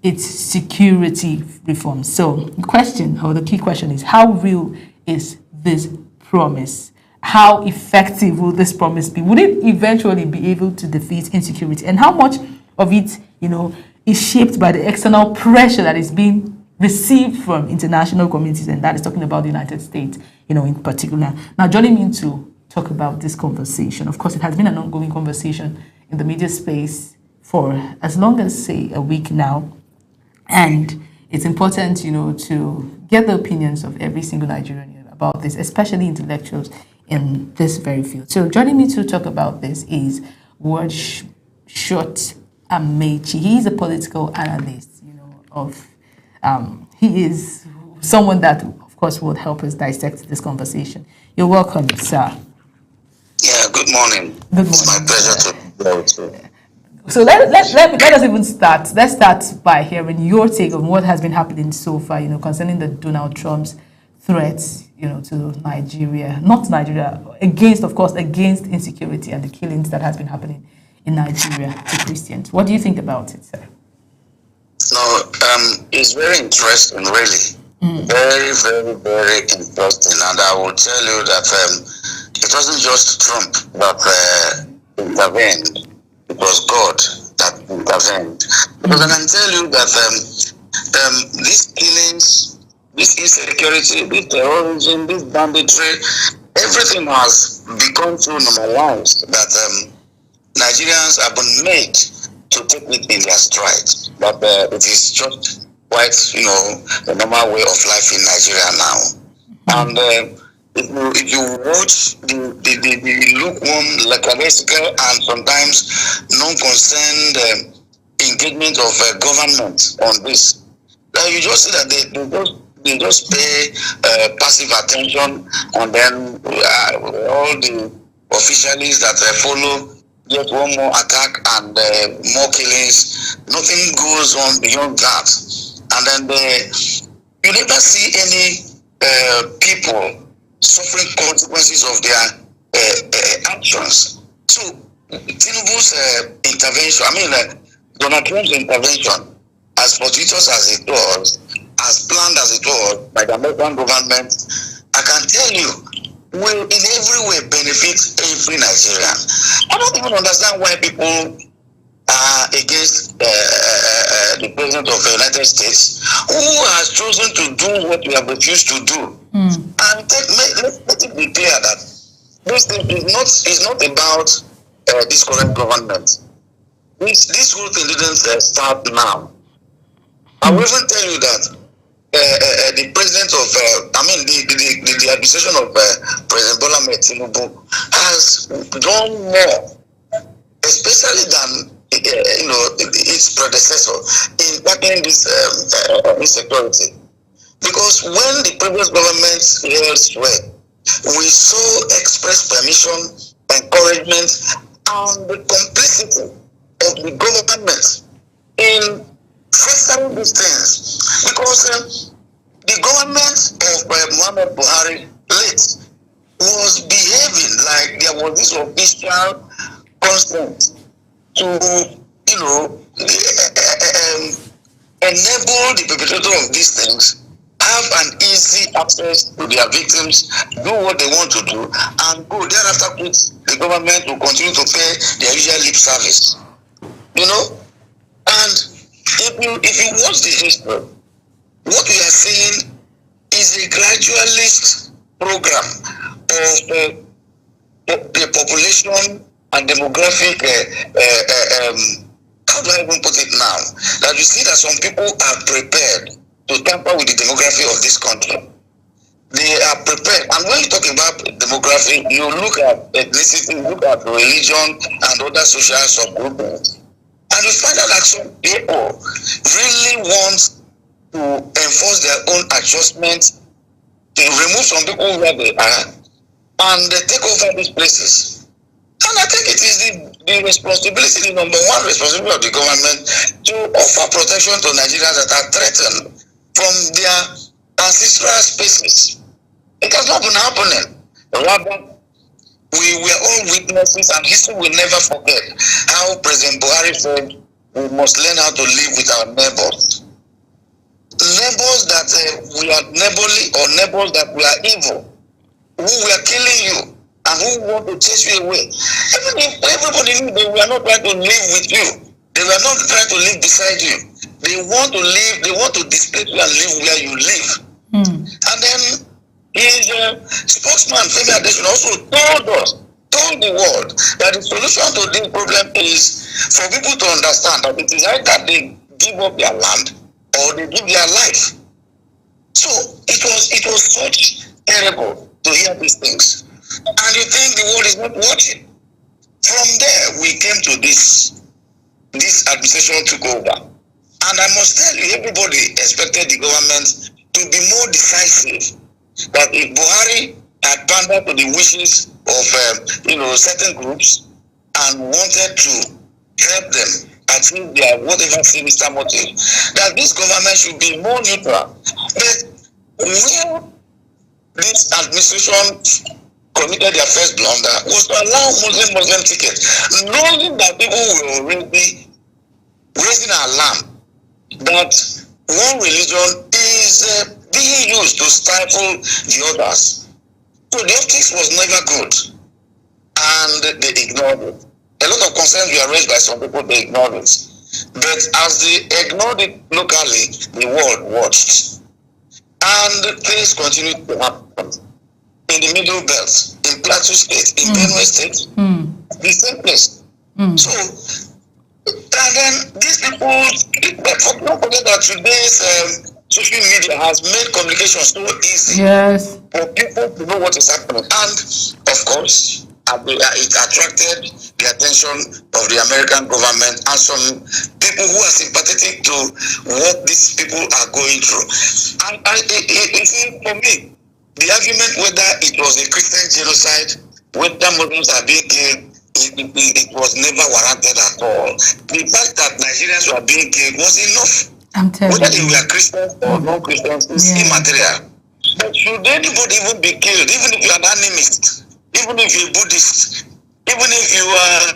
its security reforms. So the question, or the key question is, how real is this promise? How effective will this promise be? Would it eventually be able to defeat insecurity? And how much of it, is shaped by the external pressure that is being received from international communities, and that is talking about the United States, in particular. Now, joining me to talk about this conversation, of course, it has been an ongoing conversation in the media space for as long as, say, a week now. And it's important, to get the opinions of every single Nigerian about this, especially intellectuals in this very field. So joining me to talk about this is Ward Short Amechi. He is a political analyst, he is someone that, of course, will help us dissect this conversation. You're welcome, sir. Yeah, good morning. Good morning. It's my pleasure to be here with you. So let us even start. Let's start by hearing your take on what has been happening so far, concerning the Donald Trump's threats, to Nigeria, not Nigeria, against insecurity and the killings that has been happening in Nigeria to Christians. What do you think about it, sir? No, it's very interesting, really. Very, very, very interesting. And I will tell you that it wasn't just Trump that intervened. It was God that intervened. Because I can tell you that these killings, this insecurity, this terrorism, this banditry, everything has become so normalized that Nigerians have been made to take it in their stride. But it is just quite, the normal way of life in Nigeria now. And if you watch the lukewarm, lackadaisical, and sometimes non-concerned engagement of government on this, you just see that they just pay passive attention, and then all the officials that follow get one more attack and more killings. Nothing goes on beyond that. And then you never see any people suffering consequences of their actions. So Tinubu's intervention, Donald Trump's intervention, as fortuitous as it was, as planned as it was by the American government, I can tell you, will in every way benefit every Nigerian. I don't even understand why people are against the President of the United States, who has chosen to do what we have refused to do. And let it be clear that this thing is not about this current government. This whole thing didn't start now. I will even tell you that the president of, the administration of President Bola Ahmed Tinubu has done more, especially than its predecessor, in tackling this insecurity. Because when the previous government elsewhere, we saw express permission, encouragement, and the complicity of the government in fostering these things. Because the government of Muhammad Buhari late was behaving like there was this official consent to, enable the perpetrator of these things have an easy access to their victims, do what they want to do, and go thereafter put the government to continue to pay their usual lip service. And if you watch the history, what we are seeing is a gradualist program of the population and demographic, how do I even put it now? That you see that some people are prepared to tamper with the demography of this country. They are prepared. And when you talk about demography, you look at ethnicity, you look at religion and other social subgroups. And you find out that some people really want to enforce their own adjustments, to remove some people where they are, and they take over these places. And I think it is the responsibility, the number one responsibility of the government to offer protection to Nigerians that are threatened from their ancestral spaces. It has not been happening. Rather, we were all witnesses, and history will never forget how President Buhari said we must learn how to live with our neighbors. Neighbors that we are neighborly, or neighbors that we are evil, who were killing you and who want to chase you away. Even if everybody knew they were not trying to live with you, they were not trying to live beside you. They want to live, they want to displace you and live where you live. And then his spokesman, Femi Adesina, also told the world that the solution to this problem is for people to understand that it is either they give up their land or they give their life. So it was such terrible to hear these things. And you think the world is not watching. From there, we came to this administration took over. And I must tell you, everybody expected the government to be more decisive. That if Buhari had pandered to the wishes of certain groups and wanted to help them achieve their whatever sinister motive, that this government should be more neutral. But when this administration committed their first blunder was to allow Muslim tickets, knowing that people were already raising an alarm that one religion is being used to stifle the others. So the optics was never good, and they ignored it. A lot of concerns were raised by some people, they ignored it. But as they ignored it locally, the world watched. And things continued to happen. In the Middle Belt, in Plateau State, in Benue State, the same place. So, and then these people, don't forget that today's social media has made communication so easy for people to know what is happening. And, of course, it attracted the attention of the American government and some people who are sympathetic to what these people are going through. And for me, the argument whether it was a Christian genocide, whether Muslims are being killed, it was never warranted at all. The fact that Nigerians were being killed was enough. Whether they were Christians or non-Christians is immaterial. But should anybody even be killed, even if you are an animist, even if you're a Buddhist, even if you are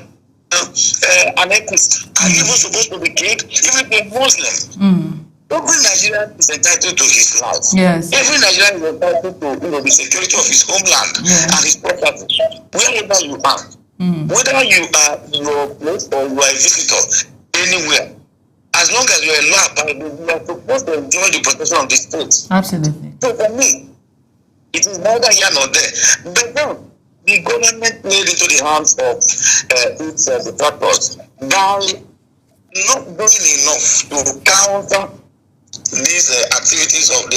an atheist, are you even supposed to be killed? Even if you're Muslim. Every Nigerian is entitled to his life. Yes. Every Nigerian is entitled to the security of his homeland and his property, wherever you are. Whether you are in your place or you are a visitor anywhere, as long as you're a law-abiding, you are supposed to enjoy the protection of the state. Absolutely. So for me, it is neither here nor there. But now, the government played into the hands of its detractors by not doing enough to counter these activities of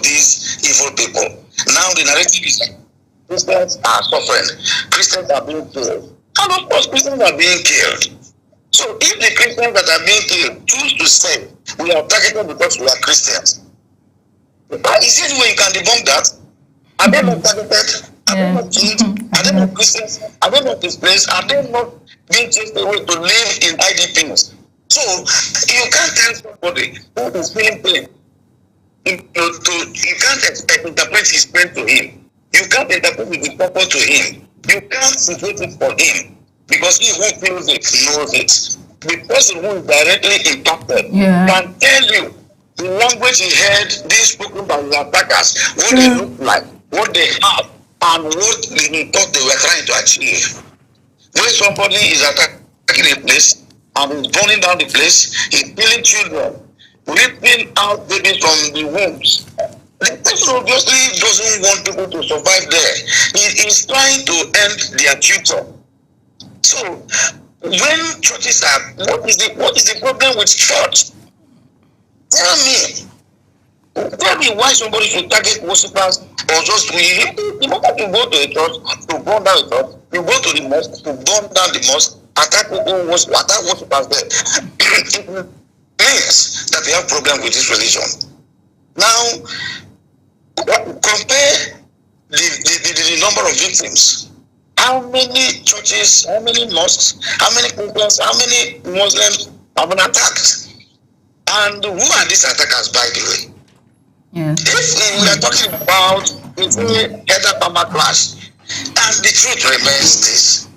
these evil people. Now the narrative is that Christians are suffering, Christians are being killed, and of course Christians are being killed. So if the Christians that are being killed choose to say we are targeted because we are Christians, is there any way you can debunk that? Are they not targeted? Are they not killed? Are they not Christians? Are they not displaced? Are they not being chased away to live in IDPs? So you can't tell somebody who is feeling pain. You can't interpret his pain to him. You can't interpret the discomfort to him. You can't situate it for him because he who feels it knows it. The person who is directly impacted can tell you the language he heard being spoken by the attackers, what they look like, what they have, and what he thought they were trying to achieve. When somebody is attacking a place and is burning down the place, he's killing children, ripping out babies from the wombs. The person obviously doesn't want people to survive there. He is trying to end their future. So, when churches are, what is the problem with church? Tell me why somebody should target worshippers or just the moment you go to a church to burn down a church, you go to the mosque to burn down the mosque, attack people, attack worshippers there. It means that they have problem with this religion. Now, compare the number of victims. How many churches, how many mosques, how many Christians, how many Muslims have been attacked? And who are these attackers, by the way? If we are talking about a header-farmer clash, and the truth remains this,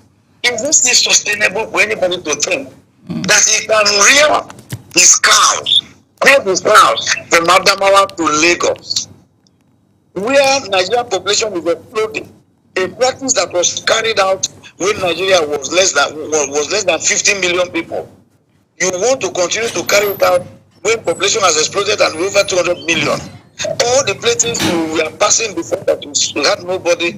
is this sustainable for anybody to think that he can rear his cows from Adamawa to Lagos, where Nigerian population is exploding, a practice that was carried out when Nigeria was less than 50 million people. You want to continue to carry it out when population has exploded and over 200 million. All the places we are passing before that we had nobody.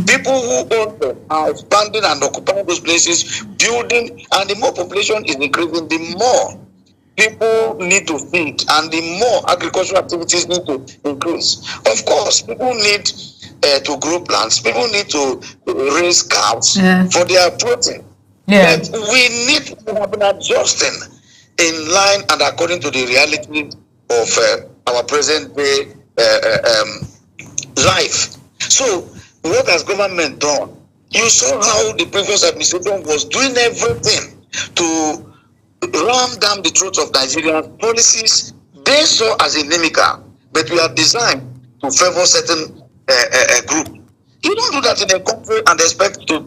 People who own them are expanding and occupying those places, building, and the more population is increasing, the more people need to feed, and the more agricultural activities need to increase. Of course, people need to grow plants. People need to raise cows for their protein. But we need to have been adjusting in line and according to the reality of our present day life. So, what has government done? You saw how the previous administration was doing everything to ram down the throats of Nigerian policies they saw as inimical, but we are designed to favor certain group. You don't do that in a country and expect to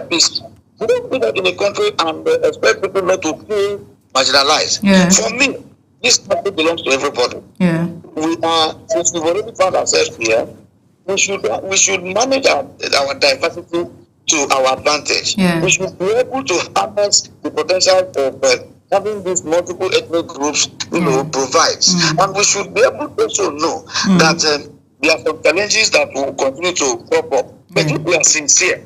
peace. You don't do that in a country and expect people not to feel marginalized. For me, this country belongs to everybody. Since we've already found ourselves here, we should manage our diversity to our advantage. We should be able to harness the potential of having these multiple ethnic groups, provides. And we should be able to also know that there are some challenges that will continue to crop up. But if we are sincere,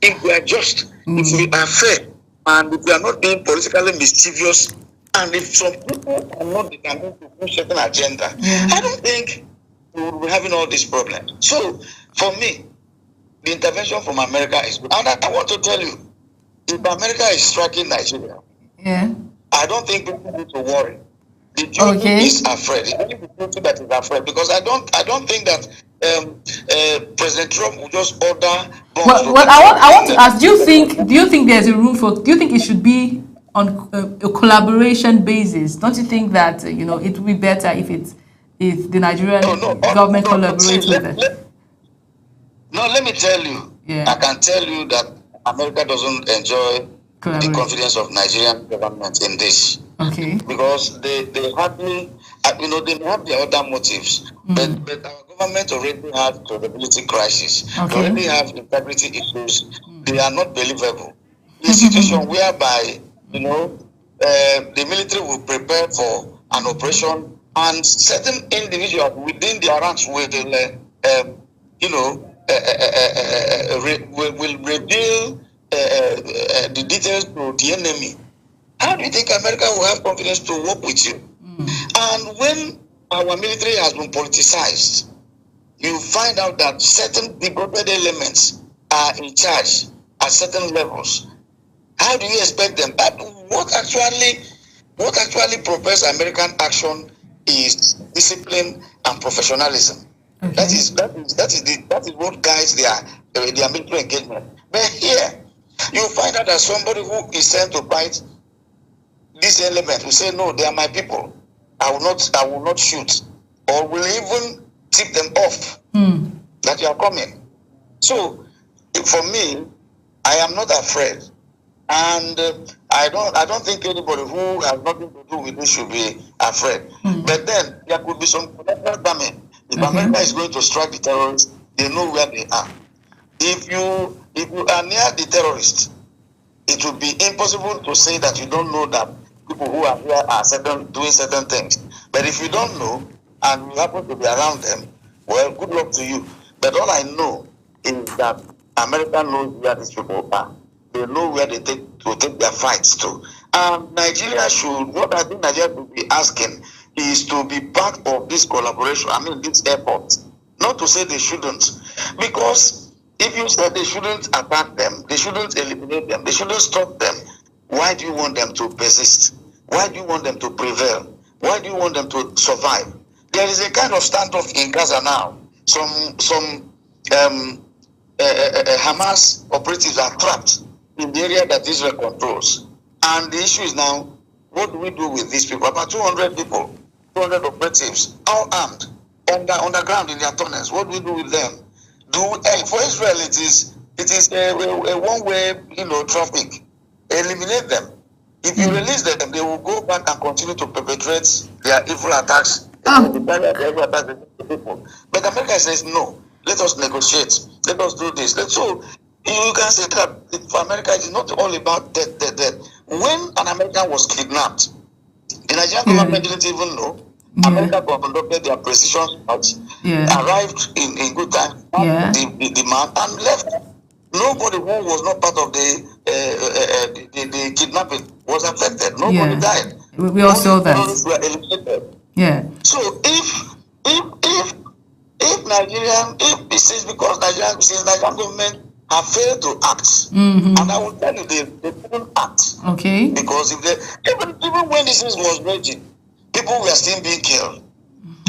if we are just, if we are fair, and if we are not being politically mischievous, and if some people are not determined to push certain agenda, I don't think we will be having all these problems. So, for me, the intervention from America is good. And I want to tell you, if America is striking Nigeria, I don't think people need to worry. The Jew is afraid. It's only the people that is afraid, because I don't think that President Trump will just order bombs. Well, I want to ask, do you think there's a room for, do you think it should be on a collaboration basis? Don't you think that it would be better if it's if the Nigerian government collaborates with it? Let me tell you. Yeah. I can tell you that America doesn't enjoy the confidence of Nigerian government in this. Okay. Because they hardly, they have their other motives. But our government already has credibility crisis. Okay. They already have integrity issues. They are not believable. The situation whereby, the military will prepare for an operation and certain individuals within their ranks will reveal the details to the enemy. How do you think America will have confidence to work with you? And when our military has been politicized, you find out that certain bigoted elements are in charge at certain levels. How do you expect them? What actually propels American action is discipline and professionalism. Okay. That is what guides their military engagement. But here, you find out that somebody who is sent to fight this element will say, no, they are my people. I will not shoot, or will even tip them off that you are coming. So, for me, I am not afraid, and I don't think anybody who has nothing to do with this should be afraid. But then there could be some collateral damage. If America is going to strike the terrorists, they know where they are. If you are near the terrorists, it will be impossible to say that you don't know that people who are here are doing certain things. But if you don't know and you happen to be around them, well, good luck to you. But all I know is that America knows where these people are. They know where they take their fights to. Nigeria what I think Nigeria should be asking is to be part of this collaboration, this effort. Not to say they shouldn't. Because if you said they shouldn't attack them, they shouldn't eliminate them, they shouldn't stop them, why do you want them to persist? Why do you want them to prevail? Why do you want them to survive? There is a kind of standoff in Gaza now. Some Hamas operatives are trapped in the area that Israel controls. And the issue is now, what do we do with these people? About 200 people, 200 operatives, all armed, underground in their tunnels. What do we do with them? For Israel, it is a one-way, traffic. Eliminate them. If you release them, they will go back and continue to perpetrate their evil attacks. But America says, no, let us negotiate. Let us do this. So you can say that for America, it is not all about death. When an American was kidnapped, the Nigerian government didn't even know. America conducted their precision search, arrived in good time, the man, and left. Nobody who was not part of the kidnapping was affected. Nobody died. We all saw that. Were eliminated. Yeah. So if Nigerian government have failed to act, and I will tell you they couldn't act. Okay. Because if even when this was raging, people were still being killed.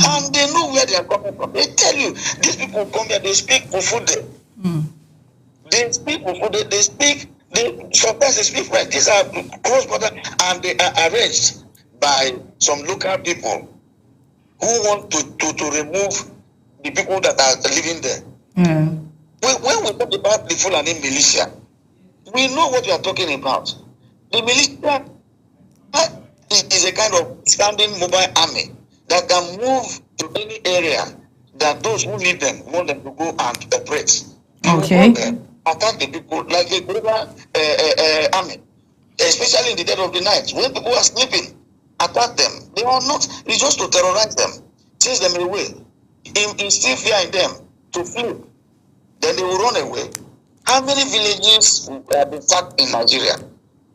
And they know where they are coming from. They tell you, these people come here, they speak Fufude. They speak Fufude, sometimes they speak French. These are cross-border, and they are arranged by some local people who want to remove the people that are living there. When we talk about the Fulani militia, we know what we are talking about. The militia is a kind of standing mobile army that can move to any area that those who need them want them to go and operate. Okay. Attack the people like a global army, especially in the dead of the night when people are sleeping. Attack them. They are not. It's just to terrorize them, chase them away, instill fear in them to flee. Then they will run away. How many villages have been sacked in Nigeria,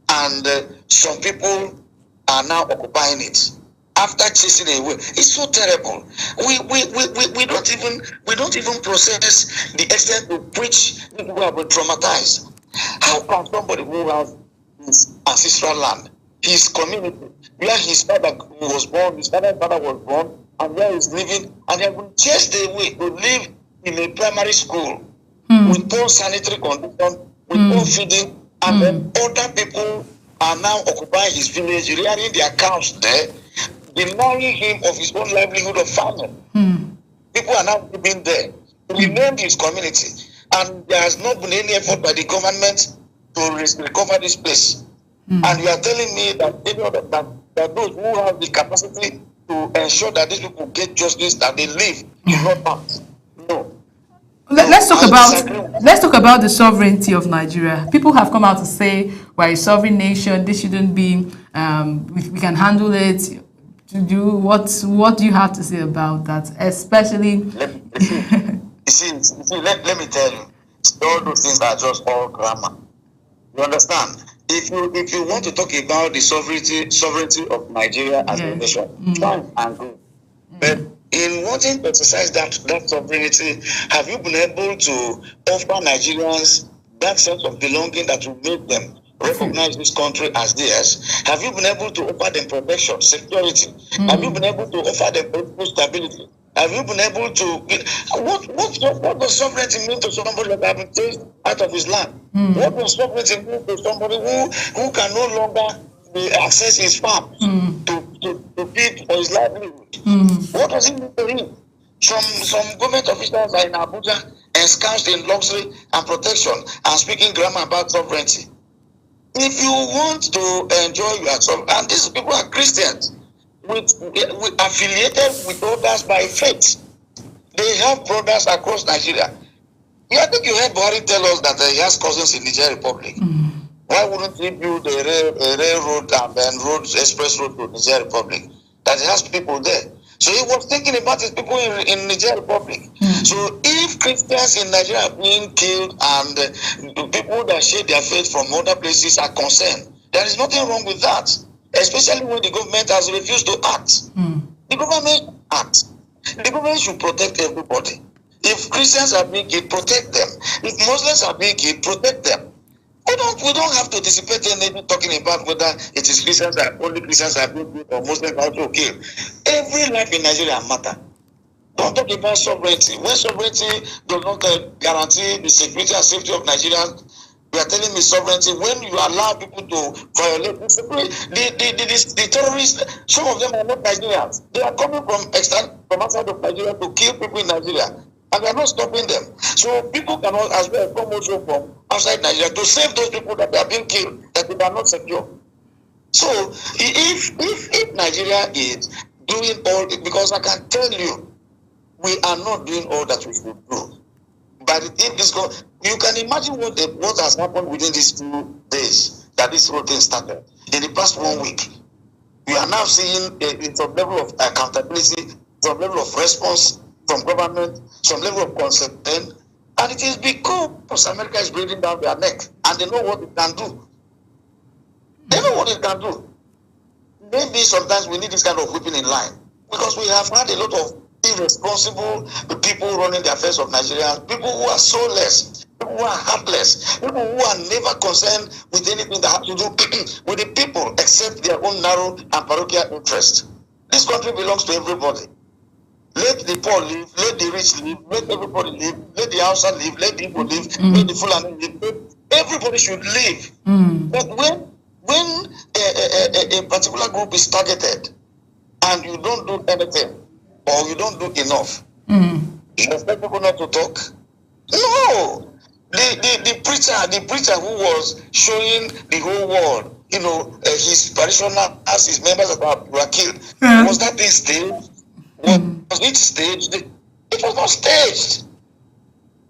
and some people are now occupying it after chasing away? It's so terrible. We don't even process the extent to which people have been traumatized. How can somebody who has his ancestral land, his community, where his father was born, his father was born, and where he's living, and they have been chased away to live in a primary school with poor sanitary conditions, with poor feeding, and then other people are now occupying his village, rearing their cows there, denying him of his own livelihood of farming. People are now living there. He named his community, and there has not been any effort by the government to recover this place. And you are telling me that those who have the capacity to ensure that these people get justice, that they live, is not that. No. Let's talk about the sovereignty of Nigeria. People have come out to say we're a sovereign nation. This shouldn't be. We can handle it. To do what do you have to say about that? Especially, let me tell you, all those things are just all grammar. You understand? If you want to talk about the sovereignty of Nigeria as a nation, fine and good. But in wanting to exercise that sovereignty, have you been able to offer Nigerians that sense of belonging that will make them recognize this country as theirs? Have you been able to offer them protection, security? Have you been able to offer them political stability? Have you been able to what does sovereignty mean to somebody that has been chased out of his land? What does sovereignty mean to somebody who can no longer access his farm to feed for his livelihood? What does it mean to him? Some government officials are in Abuja ensconced in luxury and protection and speaking grammar about sovereignty. If you want to enjoy yourself, and these people are Christians, with affiliated with others by faith, they have brothers across Nigeria. I think you heard Buhari tell us that he has cousins in Niger Republic. Why wouldn't he build a railroad and then express road to Niger Republic? That he has people there. So he was thinking about his people in Niger Republic. So if Christians in Nigeria are being killed and the people that share their faith from other places are concerned, there is nothing wrong with that, especially when the government has refused to act. The government acts. The government should protect everybody. If Christians are being killed, protect them. If Muslims are being killed, protect them. We don't have to dissipate anything talking about whether it is Christians that only Christians are being killed or Muslims are also killed. Every life in Nigeria matters. Don't talk about sovereignty. When sovereignty does not guarantee the security and safety of Nigerians, you are telling me sovereignty. When you allow people to violate the terrorists, some of them are not Nigerians. They are coming from outside of Nigeria to kill people in Nigeria. And we are not stopping them. So people cannot as well come also from outside Nigeria to save those people that are being killed, that they are not secure. So if Nigeria is doing all, because I can tell you, we are not doing all that we should do. But if this goes, you can imagine what has happened within these 2 days that this whole thing started. In the past 1 week, we are now seeing some level of accountability, some level of response from government, some level of concern, and it is because America is breathing down their neck, and they know what it can do. They know what it can do. Maybe sometimes we need this kind of whipping in line, because we have had a lot of irresponsible people running the affairs of Nigeria, people who are soulless, people who are heartless, people who are never concerned with anything that has to do with the people except their own narrow and parochial interest. This country belongs to everybody. Let the poor live, let the rich live, let everybody live, let the Hausa live, let the people live, let the Fulani live. Everybody should live. But when a particular group is targeted and you don't do anything or you don't do enough, you expect people not to talk? No. The preacher who was showing the whole world, his parishioners, his members that were killed, was that thing staged? Was it staged? It was not staged.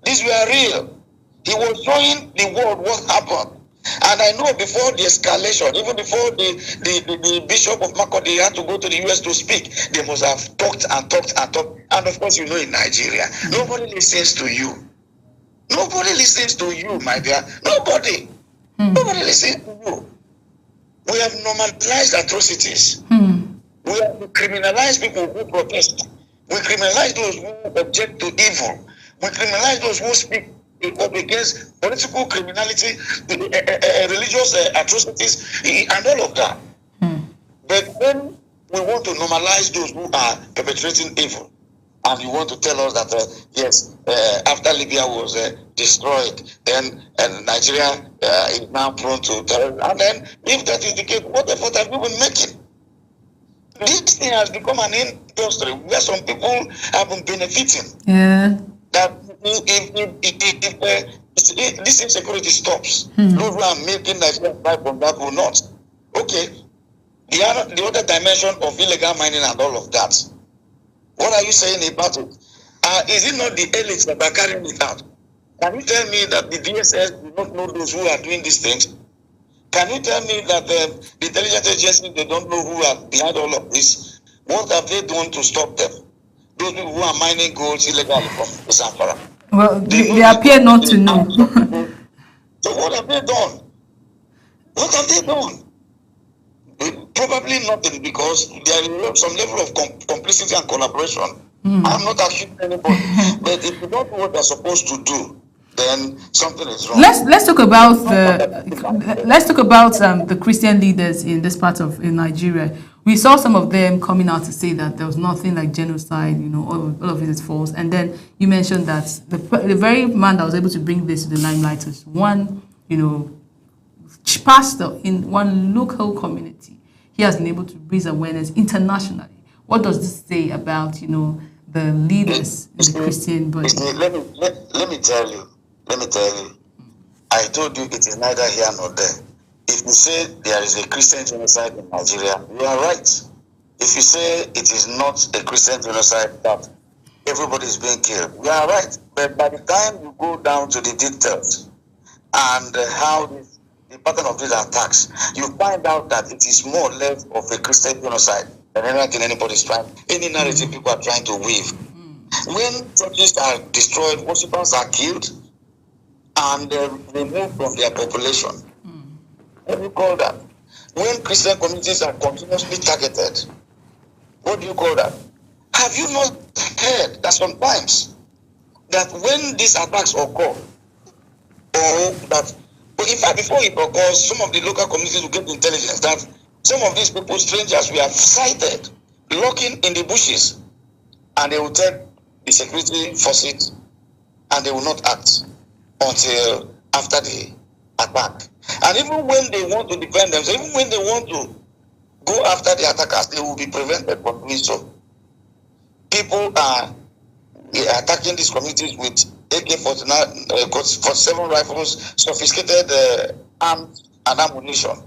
These were real. He was showing the world what happened. And I know before the escalation, even before the Bishop of Makurdi had to go to the US to speak, they must have talked and talked and talked. And of course, in Nigeria, nobody listens to you. Nobody listens to you, my dear. Nobody. Nobody listens to you. We have normalized atrocities. We have criminalized people who protest. We criminalize those who object to evil. We criminalize those who speak up against political criminality, religious atrocities, and all of that. But when we want to normalize those who are perpetrating evil, and you want to tell us that, yes, after Libya was destroyed, then Nigeria is now prone to terrorism. And then, if that is the case, what effort have we been making? This thing has become an industry where some people have been benefiting. Yeah. That if this insecurity stops, those who are making Nigeria buy from that will not. Okay, the other dimension of illegal mining and all of that. What are you saying about it? Is it not the elites that are carrying it out? Can you tell me that the DSS do not know those who are doing these things? Can you tell me that the intelligence agencies, they don't know who are behind all of this? What have they done to stop them? Those people who are mining gold illegally from Zamfara. Well, they appear not to know. So what have they done? What have they done? Probably nothing, because there is some level of complicity and collaboration. I'm not accusing anybody, but if you don't know what they're supposed to do, then something is wrong. Let's talk about the Christian leaders in this part of Nigeria. We saw some of them coming out to say that there was nothing like genocide, all of it is false. And then you mentioned that the very man that was able to bring this to the limelight was one, pastor in one local community. He has been able to raise awareness internationally. What does this say about, the leaders in the Christian body? Let me tell you. I told you it is neither here nor there. If you say there is a Christian genocide in Nigeria, you are right. If you say it is not a Christian genocide, that everybody is being killed, you are right. But by the time you go down to the details and how the pattern of these attacks, you find out that it is more or less of a Christian genocide than anything anybody's trying, any narrative people are trying to weave. When churches are destroyed, worshippers are killed, and removed from their population. What do you call that? When Christian communities are continuously targeted, what do you call that? Have you not heard that sometimes that when these attacks occur, or that, in fact, before it occurs, some of the local communities will get intelligence that some of these people, strangers, we have sighted lurking in the bushes, and they will tell the security forces, and they will not act until after the attack. And even when they want to defend themselves, even when they want to go after the attackers, they will be prevented from doing so. People are attacking these communities with AK-47 rifles, sophisticated arms and ammunition.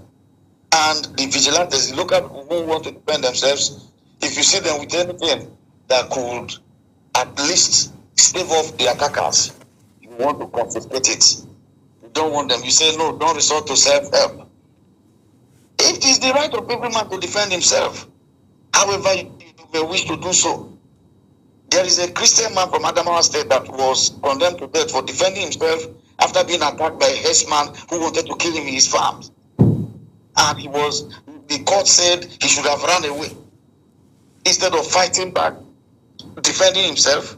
And the vigilantes, the local people who want to defend themselves, if you see them with anything that could at least stave off the attackers, you want to confiscate it. You don't want them. You say, no, don't resort to self-help. It is the right of every man to defend himself. However, you may wish to do so. There is a Christian man from Adamawa State that was condemned to death for defending himself after being attacked by a herdsman who wanted to kill him in his farms. And the court said he should have run away instead of fighting back, defending himself.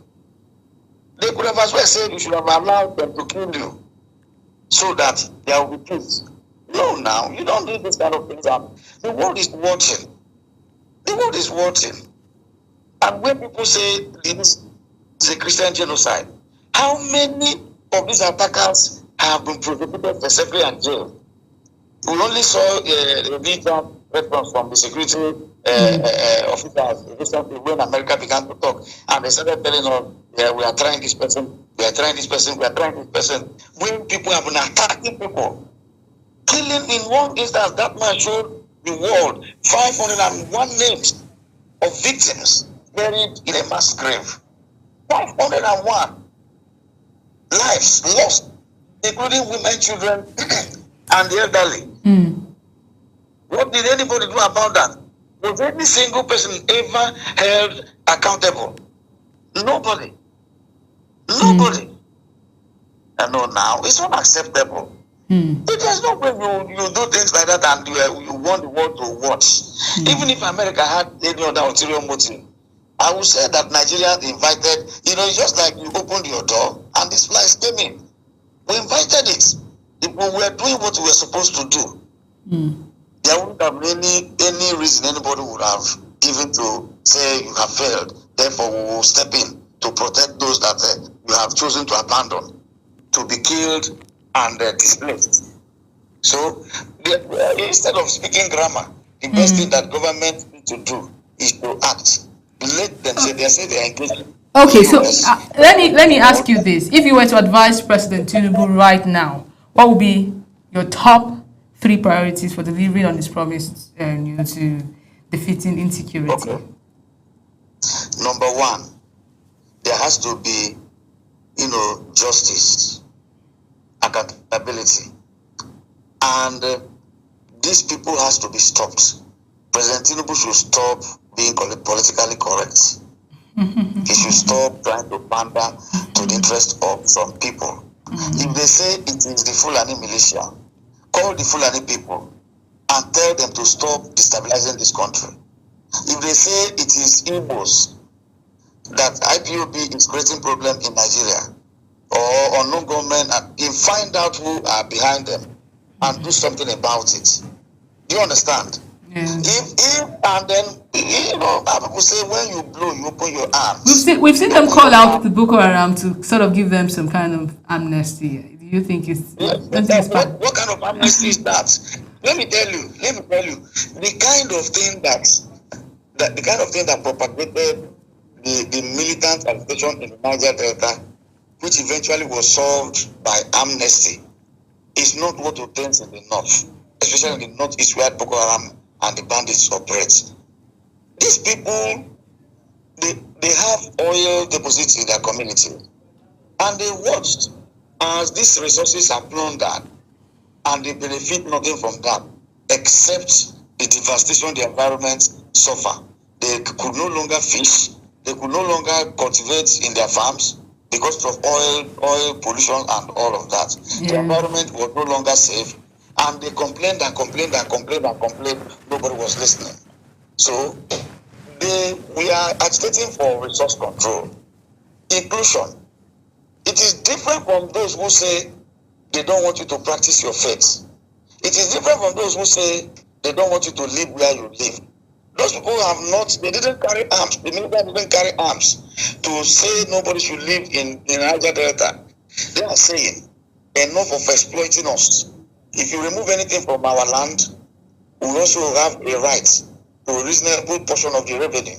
They could have as well said you should have allowed them to kill you so that there will be peace. No, now, you don't do this kind of things. The world is watching. The world is watching. And when people say this is a Christian genocide, how many of these attackers have been prosecuted for safely and jailed? We only saw a video response from the security officers recently when America began to talk, and they started telling us, yeah, we are trying this person, we are trying this person, we are trying this person. When people have been attacking people, killing in one instance, that man showed the world 501 names of victims buried in a mass grave. 501 lives lost, including women, children, and the elderly. What did anybody do about that? Was any single person ever held accountable? Nobody. Nobody. And no, now it's unacceptable. There's no way you do things like that and you want the world to watch. Even if America had any other ulterior motive, I would say that Nigeria invited, it's just like you opened your door and these flies came in. We invited it. If we were doing what we were supposed to do, there wouldn't have any reason anybody would have given to say you have failed. Therefore, we will step in to protect those that you have chosen to abandon, to be killed and displaced. So, instead of speaking grammar, the best thing that government need to do is to act. Let them say they are engaged. Okay, so let me ask you this: if you were to advise President Tinubu right now, what would be your top 3 priorities for delivering on this promise to defeating insecurity? Okay. Number 1, there has to be, justice, accountability, and these people has to be stopped. President Tinubu should stop being politically correct. He should stop trying to pander to the interest of some people. If they say it is the Fulani militia, call the Fulani people and tell them to stop destabilizing this country. If they say it is Igbos, that IPOB is creating problem in Nigeria, or unknown government, and find out who are behind them and do something about it. Do you understand? Yeah. If and then people say when you blow, you open your arms. We've seen them call out the Boko Haram to sort of give them some kind of amnesty. Do you think it's what kind of amnesty is that? Let me tell you, the kind of thing that propagated the militant agitation in the Niger Delta, which eventually was solved by amnesty, is not what obtains in the north, especially in the northeast where Boko Haram and the bandits operate. These people, they have oil deposits in their community, and they watched as these resources are plundered, and they benefit nothing from that except the devastation the environment suffer. They could no longer fish, they could no longer cultivate in their farms because of oil pollution and all of that. Yeah. The environment was no longer safe, and they complained and complained and complained and complained. Nobody was listening. So we are agitating for resource control, inclusion. It is different from those who say they don't want you to practice your faith. It is different from those who say they don't want you to live where you live. Those people they didn't carry arms. The military didn't carry arms to say nobody should live in Niger Delta. They are saying enough of exploiting us. If you remove anything from our land, we also have a right to a reasonable portion of the revenue.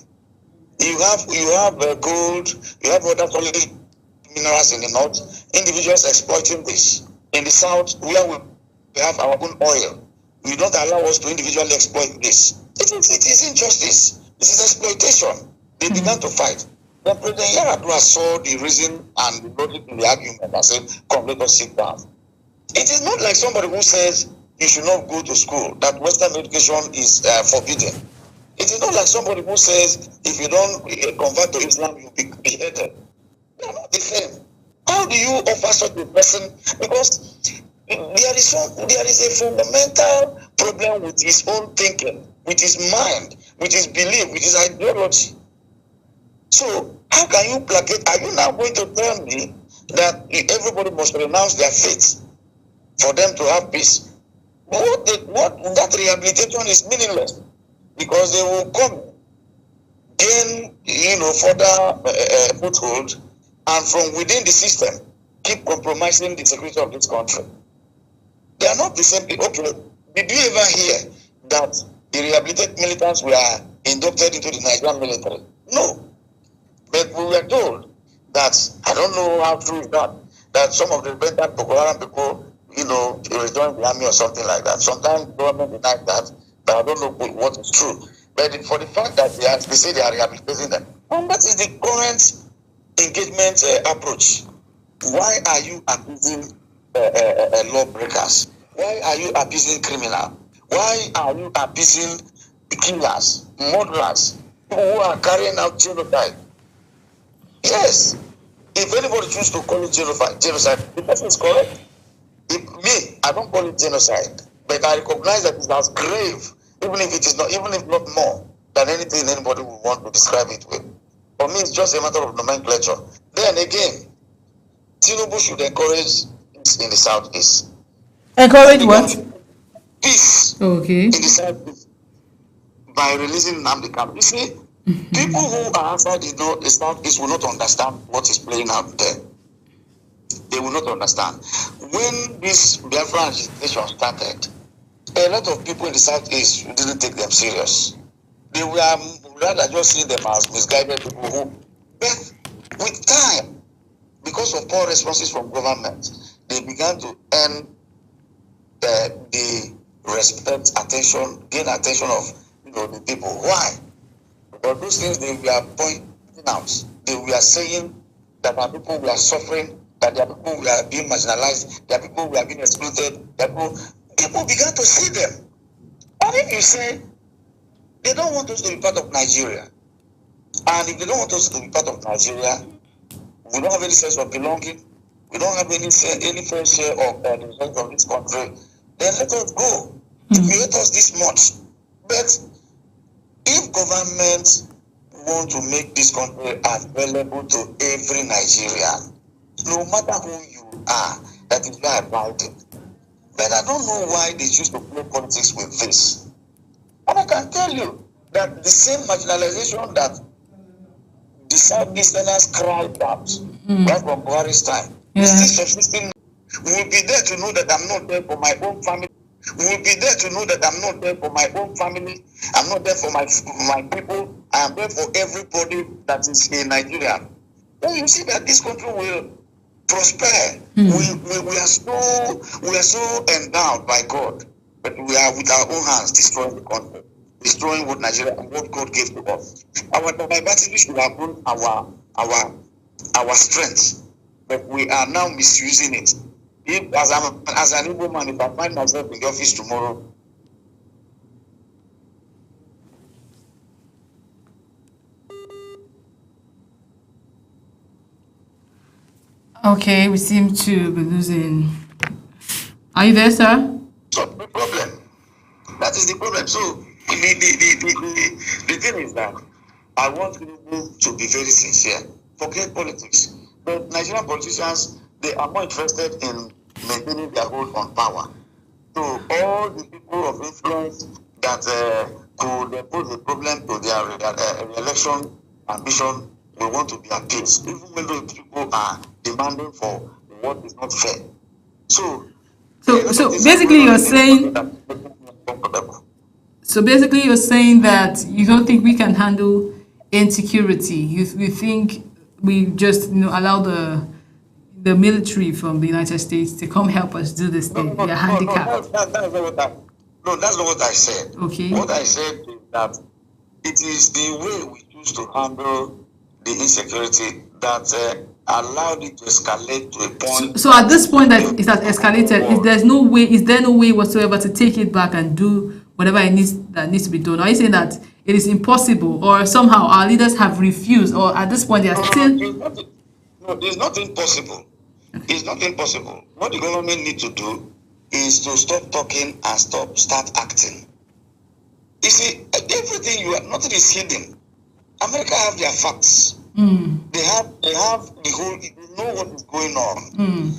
You have gold, you have other solid minerals in the north, individuals exploiting this. In the south, where we have our own oil, you don't allow us to individually exploit this. It is injustice. It is exploitation. They began to fight. Then President Yar'Adua saw the reason and the logic in the argument and said, come, let us sit down. It is not like somebody who says you should not go to school, that Western education is forbidden. It is not like somebody who says if you don't convert to Islam, you'll be beheaded. They are not the same. How do you offer such a person? Because there is a fundamental problem with his own thinking, with his mind, with his belief, with his ideology. So how can you placate? Are you now going to tell me that everybody must renounce their faith for them to have peace? What that rehabilitation is meaningless, because they will come gain further foothold, and from within the system keep compromising the security of this country. They are not the same people. Okay, did you ever hear that the rehabilitated militants were inducted into the Nigerian military? No. But we were told that, I don't know how true is that some of the repentant Boko Haram people, rejoined the army or something like that. Sometimes government denies that, but I don't know what is true. But for the fact that they say they are rehabilitating them, and that is the current engagement approach. Why are you abusing lawbreakers? Why are you abusing criminals? Why are you abusing killers, murderers, people who are carrying out genocide? Yes, if anybody chooses to call it genocide, the person is correct. I don't call it genocide, but I recognize that it's as grave, even if not more than anything anybody would want to describe it with. For me, it's just a matter of nomenclature. Then again, Tinubu should encourage peace in the southeast. Encourage what? Peace. Okay. In the southeast by releasing Nnamdi Kanu. You see, people who are outside the southeast will not understand what is playing out there. They will not understand. When this Biafran agitation started, a lot of people in the southeast didn't take them serious. They were rather just see them as misguided people who, but with time, because of poor responses from government, they began to earn the respect, attention, gain attention of the people. Why? Because those things they were pointing out, they were saying that our people were suffering, that their people were being marginalized, their people were being exploited, people began to see them. And if you say they don't want us to be part of Nigeria, and if they don't want us to be part of Nigeria, we don't have any sense of belonging, we don't have any fair share of the results of this country, then let us go. If you hate us this much. But if government want to make this country available to every Nigerian, no matter who you are, that is why I about it. But I don't know why they choose to play politics with this. And I can tell you that the same marginalization that the Southeasterners cried out right from Buhari's time is still subsisting. We will be there to know that I'm not there for my own family. We will be there to know that I'm not there for my own family. I'm not there for my people. I am there for everybody that is in Nigeria. Then you see that this country will prosper. We are so endowed by God, but we are with our own hands destroying the country, destroying what Nigeria and what God gave to us. Our diversity should have been our strength, but we are now misusing it. If, as an Igbo man, if I find myself in the office tomorrow, Okay, we seem to be losing. Are you there, sir? So the problem. That is the problem. So the thing is that I want people to be very sincere. Forget politics. But Nigerian politicians, they are more interested in maintaining their hold on power. So all the people of influence that could pose a problem to their re-election ambition will want to be appeased, even when those people are demanding for what is not fair. So basically you're saying that you don't think we can handle insecurity. You think we just allow the military from the United States to come help us do this thing. They're handicapped. That's not what I said. Okay. What I said is that it is the way we choose to handle the insecurity that allowed it to escalate to a point. So at this point that it has escalated, is there no way whatsoever to take it back and do whatever that needs to be done? Are you saying that it is impossible, or somehow our leaders have refused, or at this point they are still? No, it's not impossible. It's not impossible. What the government needs to do is to stop talking and start acting. You see, nothing is hidden. America have their facts. They have the whole. They know what is going on.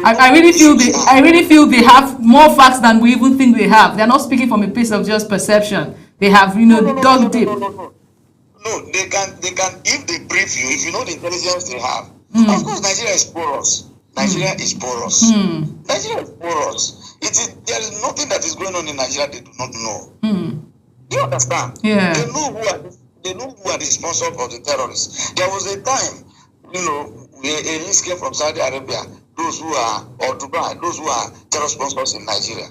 I really feel they have more facts than we even think they have. They are not speaking from a place of just perception. They have, dug deep. No, they can. If they brief you, if you know the intelligence they have. Of course, Nigeria is porous. Nigeria is porous. Nigeria is porous. There is nothing that is going on in Nigeria they do not know. Do you understand? Yeah. They know who are the sponsors of the terrorists. There was a time, a list came from Saudi Arabia, those who are, or Dubai, those who are terror sponsors in Nigeria.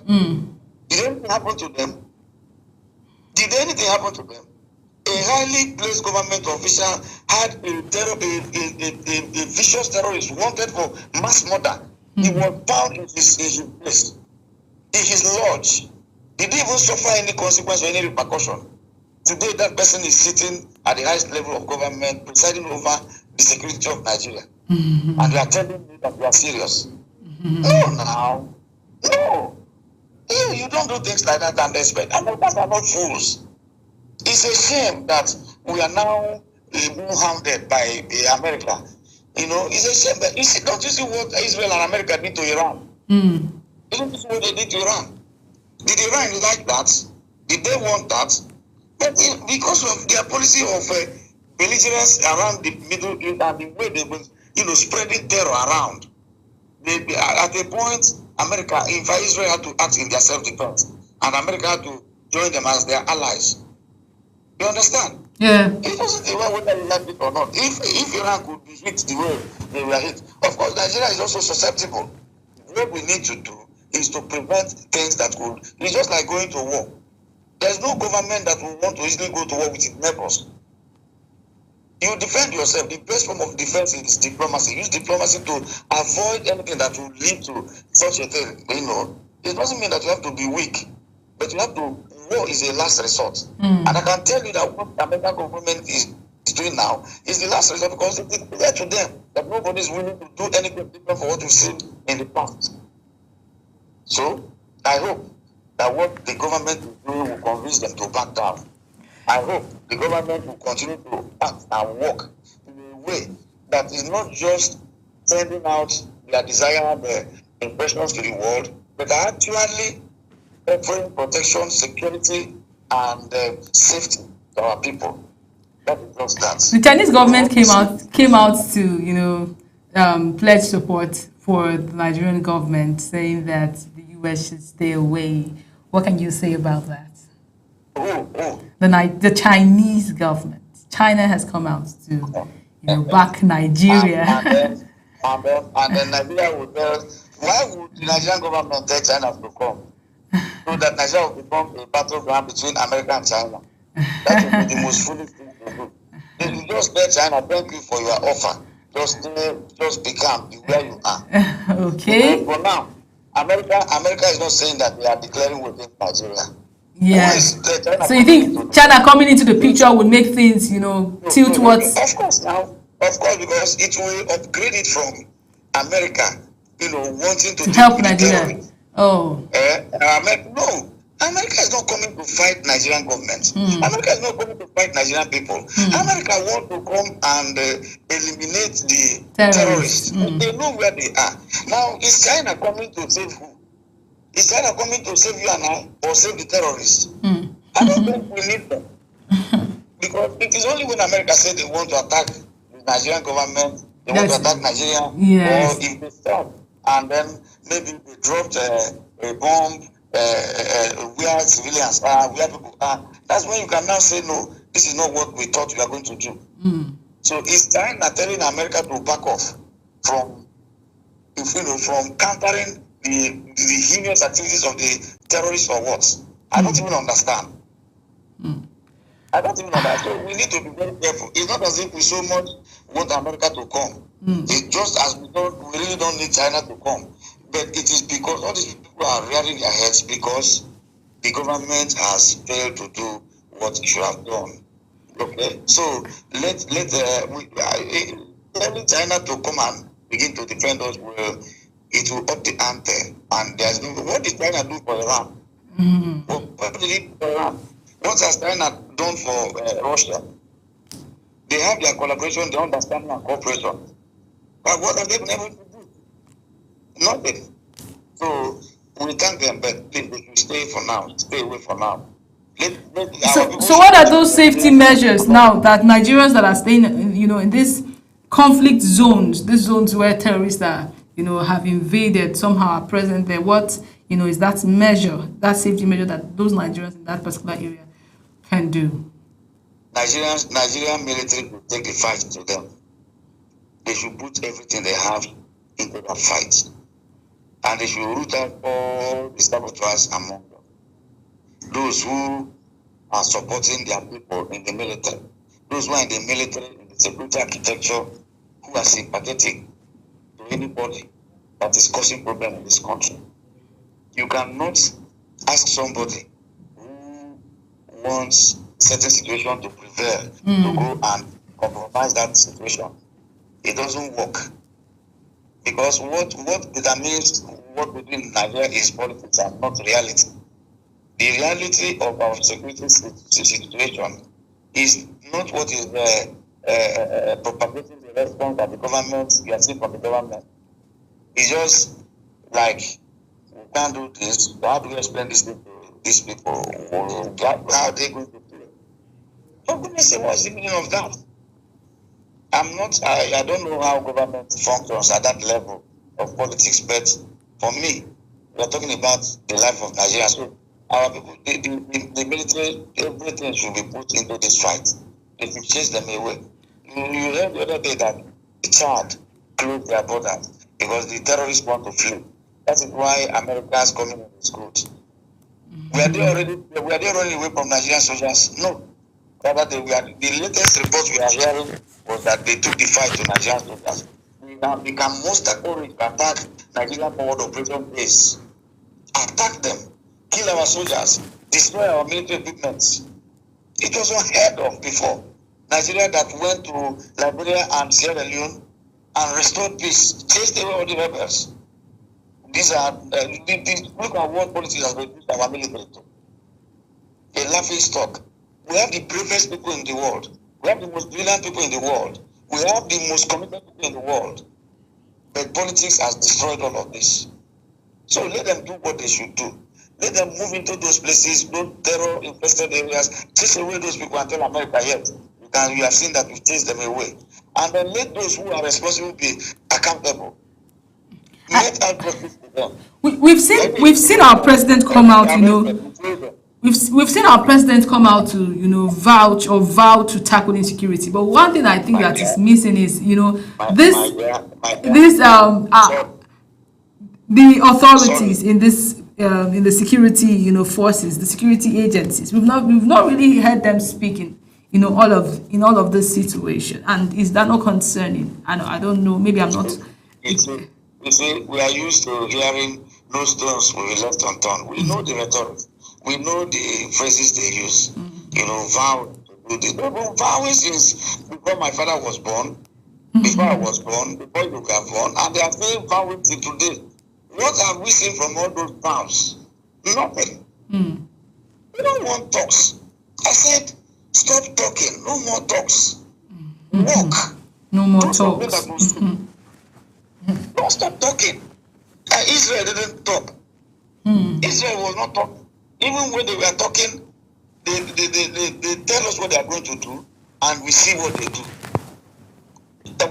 Did anything happen to them? A highly placed government official had a vicious terrorist wanted for mass murder. He was found in his place, in his lodge. Did he even suffer any consequence or any repercussion? Today, that person is sitting at the highest level of government, presiding over the security of Nigeria. And they are telling me that we are serious. No. You don't do things like that and expect. Americans are not fools. It's a shame that we are now being hounded by America. It's a shame that don't you see what Israel and America did to Iran? Don't you see what they did to Iran? Did Iran like that? Did they want that? But because of their policy of belligerence around the Middle East and the way they were, spreading terror around, at a point, Israel had to act in their self-defense, and America had to join them as their allies. You understand? Yeah. It doesn't matter whether you like it or not. If Iran could be hit the way they were hit, of course Nigeria is also susceptible. What we need to do is to prevent things that could. It's just like going to war. There's no government that will want to easily go to war with its neighbors. You defend yourself. The best form of defense is diplomacy. Use diplomacy to avoid anything that will lead to such a thing. It doesn't mean that you have to be weak, but you have to. War is a last resort, and I can tell you that what the American government is doing now is the last resort, because it is clear to them that nobody is willing to do anything different for what we've seen in the past. So I hope that what the government is doing will convince them to back down. I hope the government will continue to act and work in a way that is not just sending out their desired impressions to the world, but actually offering protection, security, and safety to our people. That is just that. The Chinese government came out to pledge support for the Nigerian government, saying that the US should stay away. What can you say about that? The Chinese government. China has come out to back Nigeria. And then Nigeria would tell, why would the Nigerian government tell China to come? So that Nigeria will become a battleground between America and China. That would be the most foolish thing to do. If you just tell China, thank you for your offer. Just become where you are. Okay. For now, America is not saying that they are declaring within Nigeria. Yes. So you think China coming into the picture would make things, tilt towards? Of course, because it will upgrade it from America, wanting to help Nigeria. Oh. No. America is not coming to fight Nigerian government. America is not coming to fight Nigerian people. America wants to come and eliminate the terrorists. They know where they are. Now, is China coming to save who? Is China coming to save you and I, or save the terrorists? I don't think we need them. Because it is only when America said they want to attack the Nigerian government, they want to attack Nigeria, yes. Or if they stop, and then maybe they dropped a bomb where civilians are, where people are. That's when you can now say, no, this is not what we thought we are going to do. So it's China telling America to back off from countering the heinous activities of the terrorists or what? I don't even understand. I don't even understand. So we need to be very careful. It's not as if we so much want America to come. It's just as we really don't need China to come. But it is because all these people are rearing their heads because the government has failed to do what it should have done. Okay, so let China to come and begin to defend us. It will up the ante, and there's no. What did China do for Iran? What did it do for Iran? What has China done for Russia? They have their collaboration, their understanding, and cooperation. But what have they been able to do? Nothing. So we thank them, but please, they should stay for now. Stay away for now. So what are those safety measures now that Nigerians that are staying, in these conflict zones, these zones where terrorists are, have invaded, somehow are present there? What, is that measure, that safety measure that those Nigerians in that particular area can do? Nigerian military will take the fight to them. They should put everything they have into that fight. And they should root out all the saboteurs among them. Those who are supporting their people in the military, those who are in the military, in the security architecture, who are sympathetic to anybody that is causing problems in this country. You cannot ask somebody who wants certain situation to prevail to go and compromise that situation. It doesn't work. Because what determines what we do in Nigeria is politics and not reality. The reality of our security situation is not what is propagating the response that the government, we are seeing from the government. It's just like, we can't do this. How do we explain this to these people? How are they going to do it? For goodness sake, what's the meaning of that? I don't know how government functions at that level of politics, but for me, we are talking about the life of Nigeria. So our people, the military, everything should be put into this fight. they should chase them away. You heard the other day that Chad closed their borders because the terrorists want to flee. That is why America is coming in the schools. Were they running away from Nigerian soldiers? No. Rather, the latest reports we are hearing was that they took the fight to Nigerian soldiers. We have become most accurate to attack Nigerian forward operation base. Attack them, kill our soldiers, destroy our military equipment. It was unheard of before. Nigeria that went to Liberia and Sierra Leone and restored peace, chased away all the rebels. These are, look at what politics has reduced our military to. A laughing stock. We have the bravest people in the world. We have the most brilliant people in the world. We have the most committed people in the world. But politics has destroyed all of this. So let them do what they should do. Let them move into those places, those terror-infested areas, chase away those people and tell America, yes, you have seen that we've chased them away. And then let those who are responsible be accountable. Let our justice to them. We've seen our president come out, we've seen our president come out to, vow to tackle insecurity. But one thing I think that is missing is, the authorities in this, in the security, forces, the security agencies. We've not really heard them speaking, in all of this situation. And is that not concerning? I don't know. Maybe I'm not. You see, we are used to hearing no stones will be left unturned. We know the rhetoric. We know the phrases they use. Vow to do this. They've been vowing since before my father was born, before I was born, before you were born, and they are still vowing till today. What have we seen from all those vows? Nothing. We don't want talks. I said, stop talking. No more talks. Walk. No more talks. Don't stop talking. Israel didn't talk. Israel was not talking. Even when they were talking, they tell us what they are going to do, and we see what they do.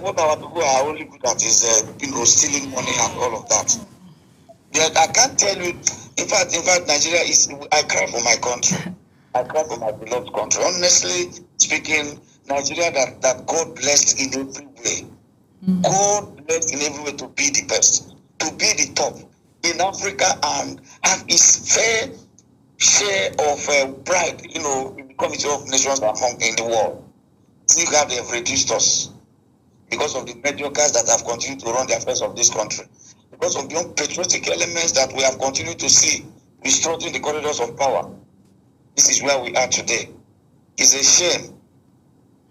What our people are only good at is, stealing money and all of that. But I can't tell you. In fact, Nigeria is. I cry for my country. I cry for my beloved country. Honestly speaking, Nigeria that God blessed in every way. God blessed in every way to be the best, to be the top in Africa, and have his fair share of pride, in the community of nations in the world. See how they have reduced us because of the mediocres that have continued to run the affairs of this country, because of the unpatriotic elements that we have continued to see restructuring the corridors of power. This is where we are today. It's a shame.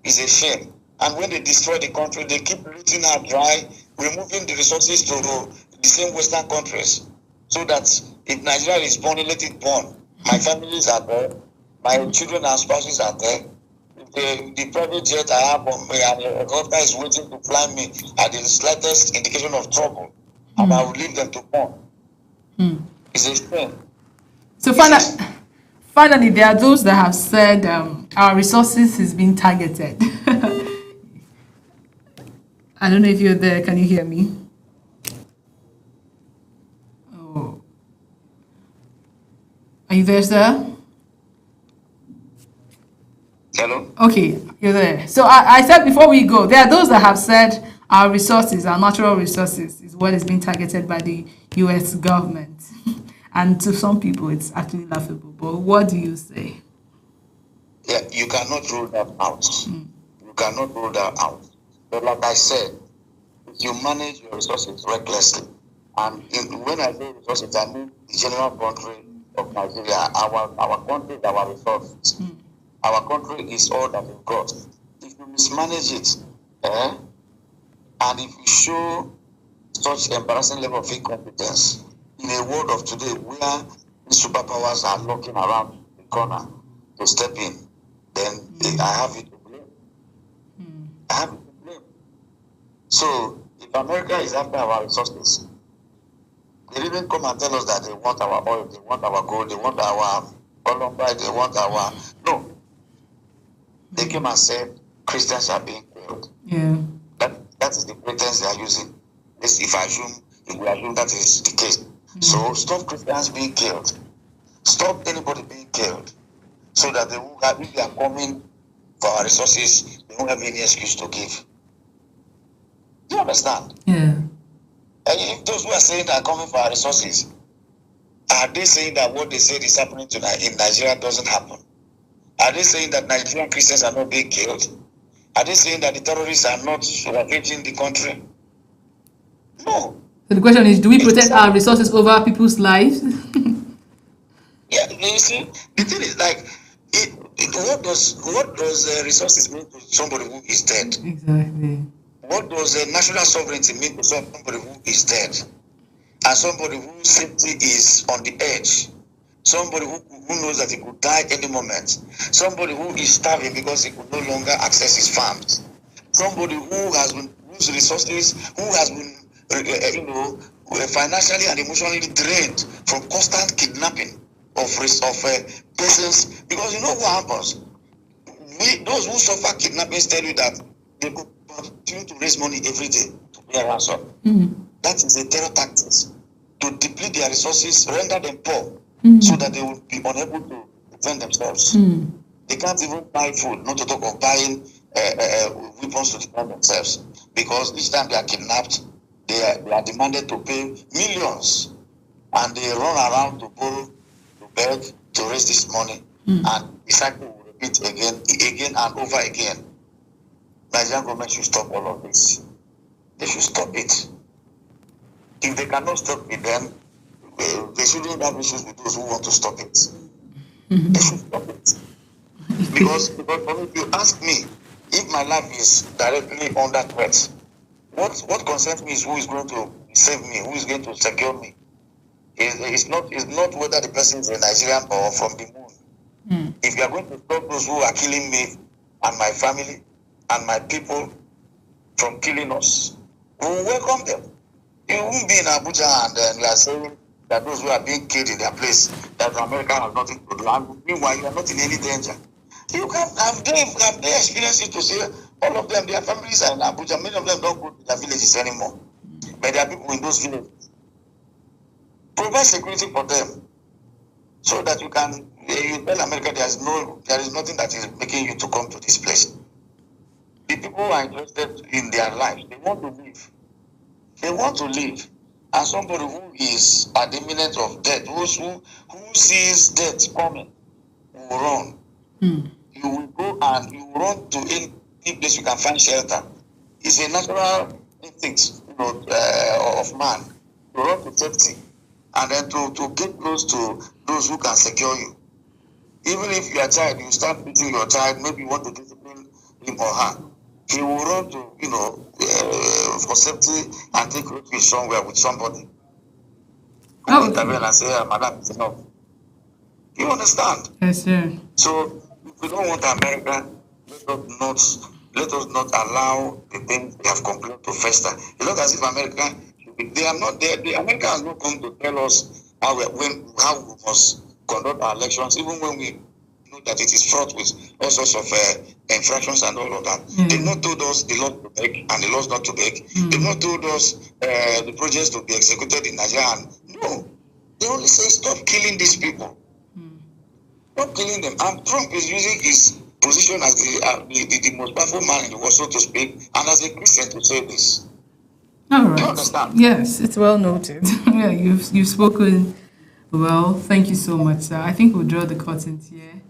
It's a shame. And when they destroy the country, they keep looting out dry, removing the resources to the same Western countries. So that if Nigeria is born, let it burn. My families are there. My children and spouses are there. The private jet I have on me and the helicopter is waiting to fly me at the slightest indication of trouble. And I will leave them to burn. It's a shame. So finally, there are those that have said our resources is being targeted. I don't know if you're there. Can you hear me? Oh. Are you there, sir? Hello? Okay, you're there. So I said before we go, there are those that have said our resources, our natural resources, is what is being targeted by the U.S. government. And to some people, it's actually laughable. But what do you say? Yeah, you cannot rule that out. You cannot rule that out. But like I said, if you manage your resources recklessly, and when I say resources, I mean the general country of Nigeria. Our country is our resources. Our country is all that we've got. If you mismanage it, and if you show such embarrassing level of incompetence in a world of today where the superpowers are looking around the corner to step in, then I have it to blame. I have it to blame. So if America is after our resources, they didn't come and tell us that they want our oil, they want our gold, they want our Columbine, they want our... No. They came and said Christians are being killed. Yeah. That is the pretense they are using. If we assume that is the case. So stop Christians being killed. Stop anybody being killed. So that they will have, if they are coming for our resources, they don't have any excuse to give. Do you understand? Yeah. And if those who are saying that are coming for our resources, are they saying that what they said is happening tonight in Nigeria doesn't happen? Are they saying that Nigerian Christians are not being killed? Are they saying that the terrorists are not ravaging the country? No. So the question is, do we protect our resources over people's lives? Yeah, you see, the thing is like, what does resources mean to somebody who is dead? Exactly. What does national sovereignty mean to somebody who is dead? And somebody whose safety is on the edge? Somebody who knows that he could die any moment? Somebody who is starving because he could no longer access his farms? Somebody whose resources, who has been, financially and emotionally drained from constant kidnapping of persons? Because you know what happens? Those who suffer kidnappings tell you that they could continue to raise money every day to pay a ransom. That is a terror tactic to deplete their resources, render them poor, so that they will be unable to defend themselves. They can't even buy food, not to talk of buying weapons to defend themselves. Because each time they are kidnapped, they are demanded to pay millions, and they run around to borrow, to beg, to raise this money, and the cycle will repeat again and over again. Nigerian government should stop all of this. They should stop it. If they cannot stop it, then they shouldn't have issues with those who want to stop it. They should stop it. Because if you ask me, if my life is directly under threat, what concerns me is who is going to save me, who is going to secure me. It's not whether the person is a Nigerian or from the moon. If you are going to stop those who are killing me and my family and my people from killing us, we will welcome them. You won't be in Abuja and then you are saying that those who are being killed in their place, that America has nothing to do. And meanwhile, you are not in any danger. You can have they experienced it to say all of them, their families are in Abuja. Many of them don't go to their villages anymore. But there are people in those villages. Provide security for them so that you tell America there is nothing that is making you to come to this place. The people are interested in their lives. They want to live. They want to live. And somebody who is at the imminent of death, who sees death coming, will run. You will go and you will run to any place you can find shelter. It's a natural instinct, of man to run to safety and then to get close to those who can secure you. Even if you are a child, you start beating your child, maybe you want to discipline him or her. He will run to, for safety and take refuge somewhere with somebody. Who will intervene and say, madam, it's enough. You understand? Yes, sir. So, if we don't want America, let us not allow the things they have concluded to fester. It's not as if America, they are not there. America has not come to tell us how we must conduct our elections, even when we know that it is fraught with all sorts of infractions and all of that. They've not told us the laws to make and the laws not to make. They've not told us the projects to be executed in Nigeria. No. They only say stop killing these people. Stop killing them. And Trump is using his position as the most powerful man in the world, so to speak, and as a Christian to say this. All right. Do you understand? Yes, it's well noted. Yeah, you've spoken well. Thank you so much, sir. I think we'll draw the curtains here.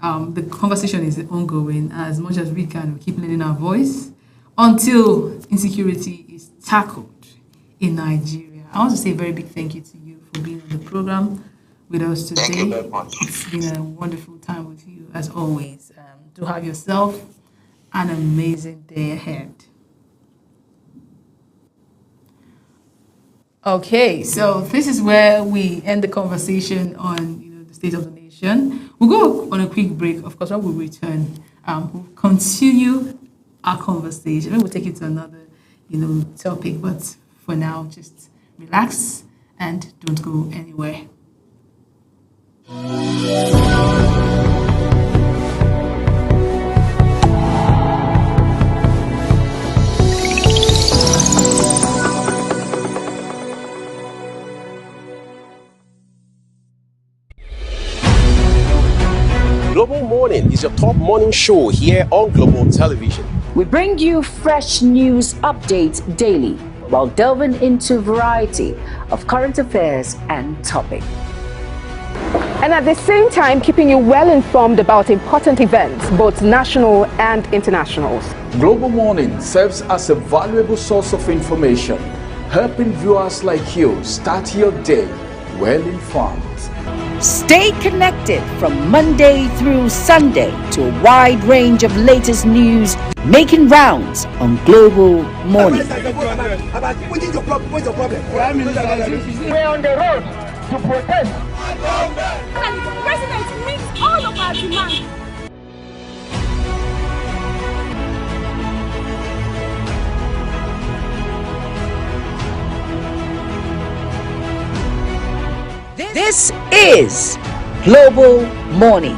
The conversation is ongoing. As much as we can, we keep lending our voice until insecurity is tackled in Nigeria. I want to say a very big thank you to you for being on the program with us today. Thank you very much. It's been a wonderful time with you, as always. Do have yourself an amazing day ahead. Okay, so this is where we end the conversation on the state of the nation. We'll go on a quick break. Of course, when we return, we'll continue our conversation. Maybe we'll take it to another topic, but for now, just relax and don't go anywhere. Global Morning is your top morning show here on Global Television. We bring you fresh news updates daily while delving into a variety of current affairs and topics. And at the same time, keeping you well informed about important events, both national and international. Global Morning serves as a valuable source of information, helping viewers like you start your day well informed. Stay connected from Monday through Sunday to a wide range of latest news making rounds on Global Morning. We're on the road to protest. And the president meets all of our demands. This is Global Morning.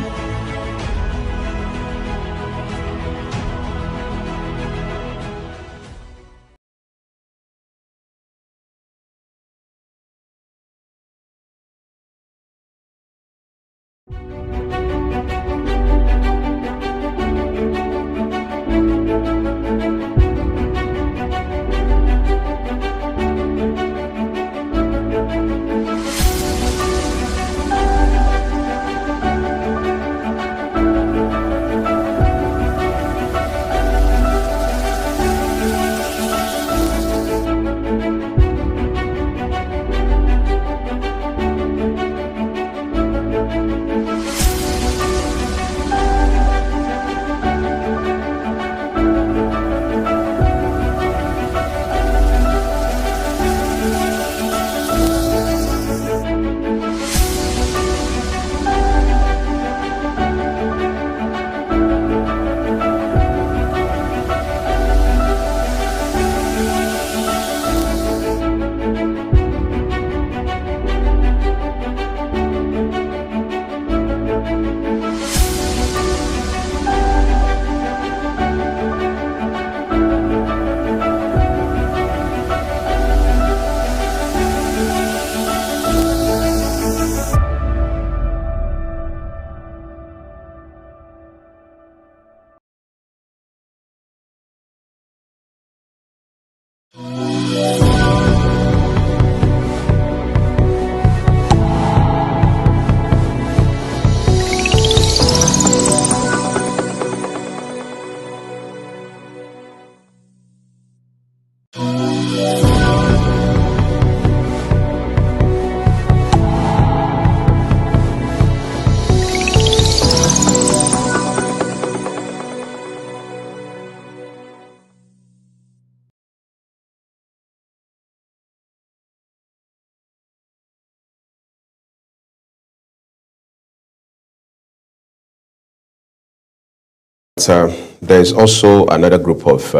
There's also another group of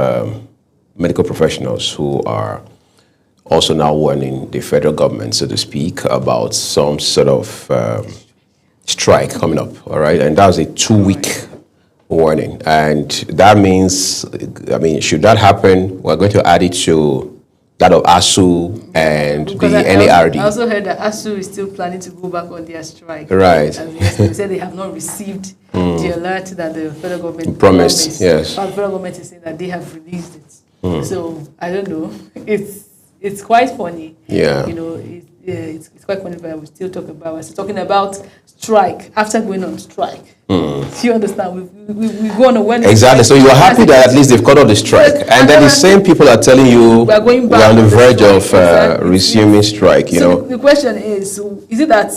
medical professionals who are also now warning the federal government, so to speak, about some sort of strike coming up, all right? And that was a 2-week warning. And that means, I mean, should that happen, we're going to add it to that of ASU and Because the NARD. I also heard that ASU is still planning to go back on their strike. Right. And they said they have not received the alert that the federal government Promised, yes. But the federal government is saying that they have released it. So I don't know. It's quite funny. Yeah. You know, it's quite funny, but we're still talking about strike after going on strike. You understand? We go on a wedding. Exactly. So you are happy that at least they've cut off the strike, and then the same people are telling you we are going back we're on the verge of Exactly. resuming strike. You So know. the question is it that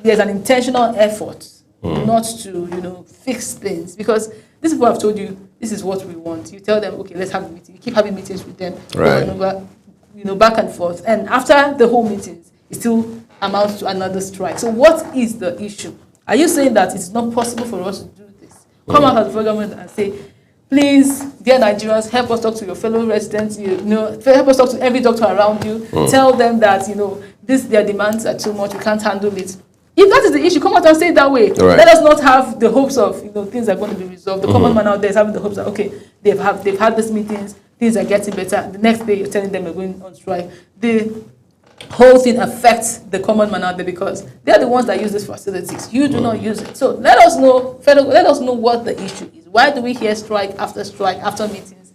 there's an intentional effort not to fix things? Because these people have told you this is what we want. You tell them, okay, let's have a meeting. You keep having meetings with them, Right. back and forth. And after the whole meetings, it still amounts to another strike. So what is the issue? Are you saying that it's not possible for us to do this? Come out as the federal government and say, please, dear Nigerians, help us talk to your fellow residents. Help us talk to every doctor around you. Tell them that their demands are too much. We can't handle it. If that is the issue, come out and say it that way. Right. Let us not have the hopes of things are going to be resolved. The common man out there is having the hopes that they've had these meetings, things are getting better. The next day you're telling them we're going on strike. The whole thing affects the common man out there, because they are the ones that use these facilities. You do not use it. So let us know, let us know what the issue is. Why do we hear strike, after meetings,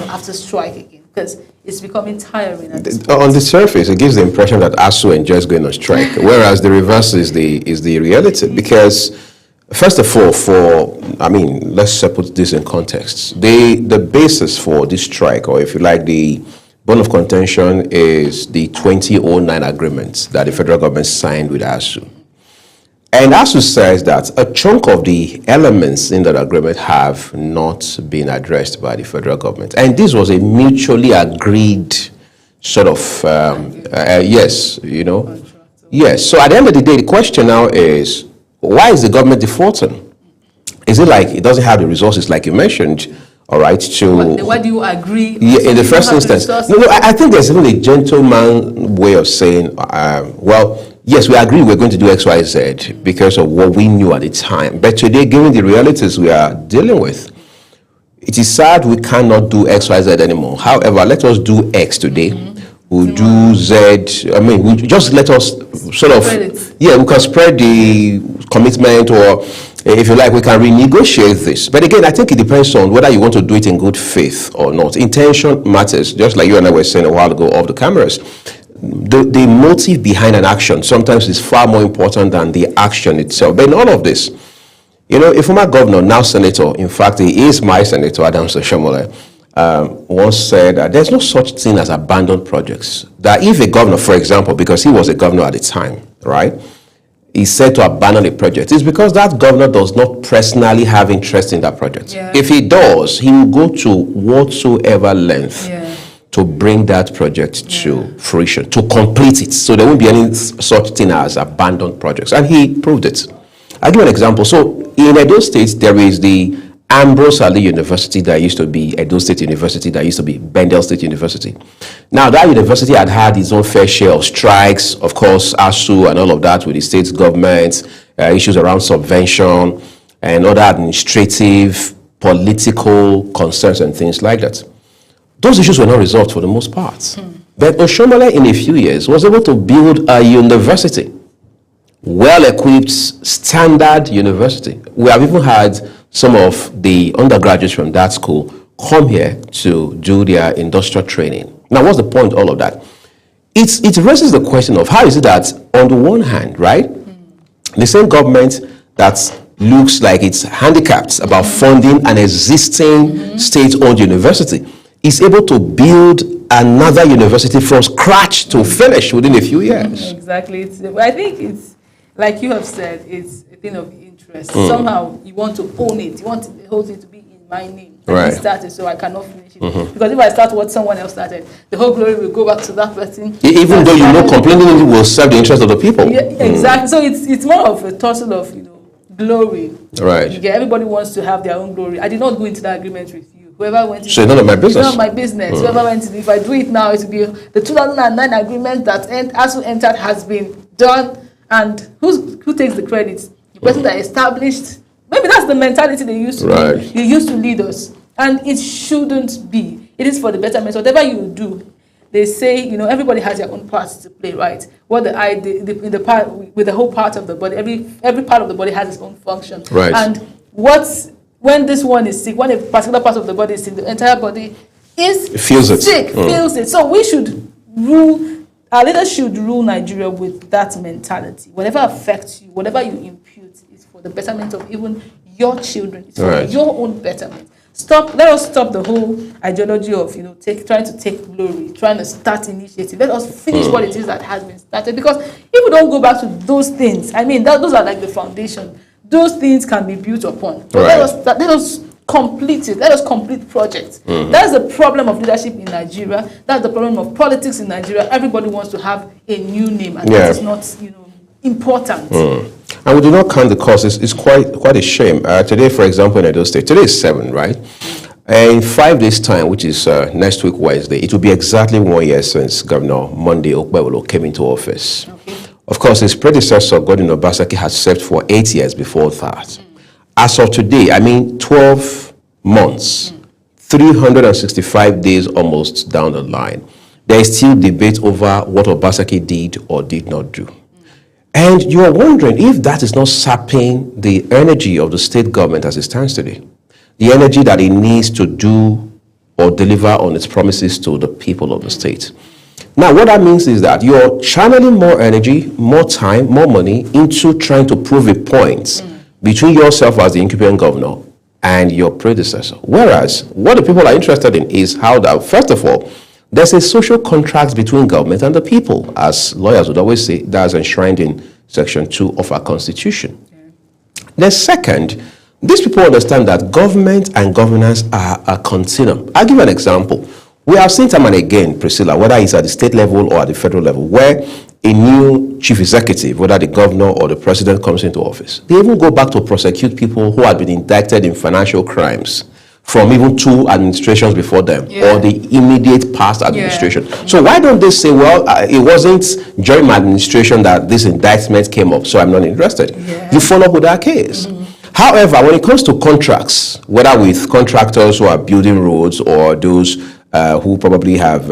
after strike again? Because it's becoming tiring at this point. On the surface, it gives the impression that ASU enjoys going on strike, whereas the reverse is the reality. Because, first of all, let's put this in context. The basis for this strike, or if you like, the bone of contention, is the 2009 agreement that the federal government signed with ASU. And ASU says that a chunk of the elements in that agreement have not been addressed by the federal government. And this was a mutually agreed sort of, yes. So at the end of the day, the question now is, why is the government defaulting? Is it like it doesn't have the resources, like you mentioned, all right, to... Why do you agree? Yeah, in the first instance. No, I think there's even a gentleman way of saying, yes, we agree we're going to do X, Y, Z because of what we knew at the time. But today, given the realities we are dealing with, it is sad we cannot do X, Y, Z anymore. However, let us do X today. We'll do Z. We just let us sort of... we can spread the commitment, or if you like, we can renegotiate this. But again, I think it depends on whether you want to do it in good faith or not. Intention matters, just like you and I were saying a while ago off the cameras. The motive behind an action sometimes is far more important than the action itself. But in all of this, a former governor, now senator, in fact, he is my senator, Adams Oshiomhole, once said that there's no such thing as abandoned projects. That if a governor, for example, because he was a governor at the time, right, he said to abandon a project, it's because that governor does not personally have interest in that project. Yeah. If he does, he will go to whatsoever length to bring that project to fruition, to complete it. So there won't be any such thing as abandoned projects. And he proved it. I'll give you an example. So in Edo State, there is the Ambrose Ali University that used to be Edo State University, that used to be Bendel State University. Now, that university had its own fair share of strikes, of course, ASU and all of that with the state government, issues around subvention and other administrative, political concerns and things like that. Those issues were not resolved for the most part. But Oshiomhole, in a few years, was able to build a university, well-equipped, standard university. We have even had some of the undergraduates from that school come here to do their industrial training. Now, what's the point of all of that? It raises the question of how is it that, on the one hand, right, the same government that looks like it's handicapped about funding an existing state-owned university is able to build another university from scratch to finish within a few years. Exactly. I think it's, like you have said, it's a thing of interest. Somehow you want to own it. You want the whole thing to be in my name. Right. I started, so I cannot finish it. Because if I start what someone else started, the whole glory will go back to that person. Even though you know complaining will serve the interest of the people. Yeah, exactly. So it's more of a tussle of, glory. Right. Everybody wants to have their own glory. I did not go into that agreement with you. Whoever went into so it's none of my business. It's none of my business. Whoever went into, if I do it now, it will be the 2009 agreement that ASU entered has been done. And who takes the credit? The person that established. Maybe that's the mentality they used to lead. They used to lead us. And it shouldn't be. It is for the betterment. Whatever you do, they say, everybody has their own part to play, right? What in the part with the whole part of the body, every part of the body has its own function. Right. And when this one is sick, when a particular part of the body is sick, the entire body is feels sick, feels it. So we should our leaders should rule Nigeria with that mentality. Whatever affects you, whatever you impute is for the betterment of even your children. It's for your own betterment. Let us stop the whole ideology of trying to take glory, trying to start initiative. Let us finish what it is that has been started. Because if we don't go back to those things, those are like the foundation. Those things can be built upon. But let us complete it. Let us complete projects. That's the problem of leadership in Nigeria. That's the problem of politics in Nigeria. Everybody wants to have a new name, and that is not, important. And we do not count the cost. It's quite a shame. Today, for example, in Edo State, today is 7, right? And in 5 days' time, which is next week, Wednesday, it will be exactly 1 year since Governor Monday Okpebholo came into office. Okay. Of course, his predecessor, Godwin Obaseki, had served for 8 years before that. As of today, 12 months, 365 days almost down the line, there is still debate over what Obaseki did or did not do. And you are wondering if that is not sapping the energy of the state government as it stands today, the energy that it needs to do or deliver on its promises to the people of the state. Now, what that means is that you're channeling more energy, more time, more money into trying to prove a point between yourself as the incumbent governor and your predecessor. Whereas, what the people are interested in is how that, first of all, there's a social contract between government and the people, as lawyers would always say, that's enshrined in Section 2 of our Constitution. The second, these people understand that government and governance are a continuum. I'll give you an example. We have seen time and again, Priscilla, whether it's at the state level or at the federal level, where a new chief executive, whether the governor or the president comes into office, they even go back to prosecute people who had been indicted in financial crimes from even 2 administrations before them, or the immediate past administration. So why don't they say, well, it wasn't during my administration that this indictment came up, so I'm not interested. You follow up with that case. However, when it comes to contracts, whether with contractors who are building roads or those who probably have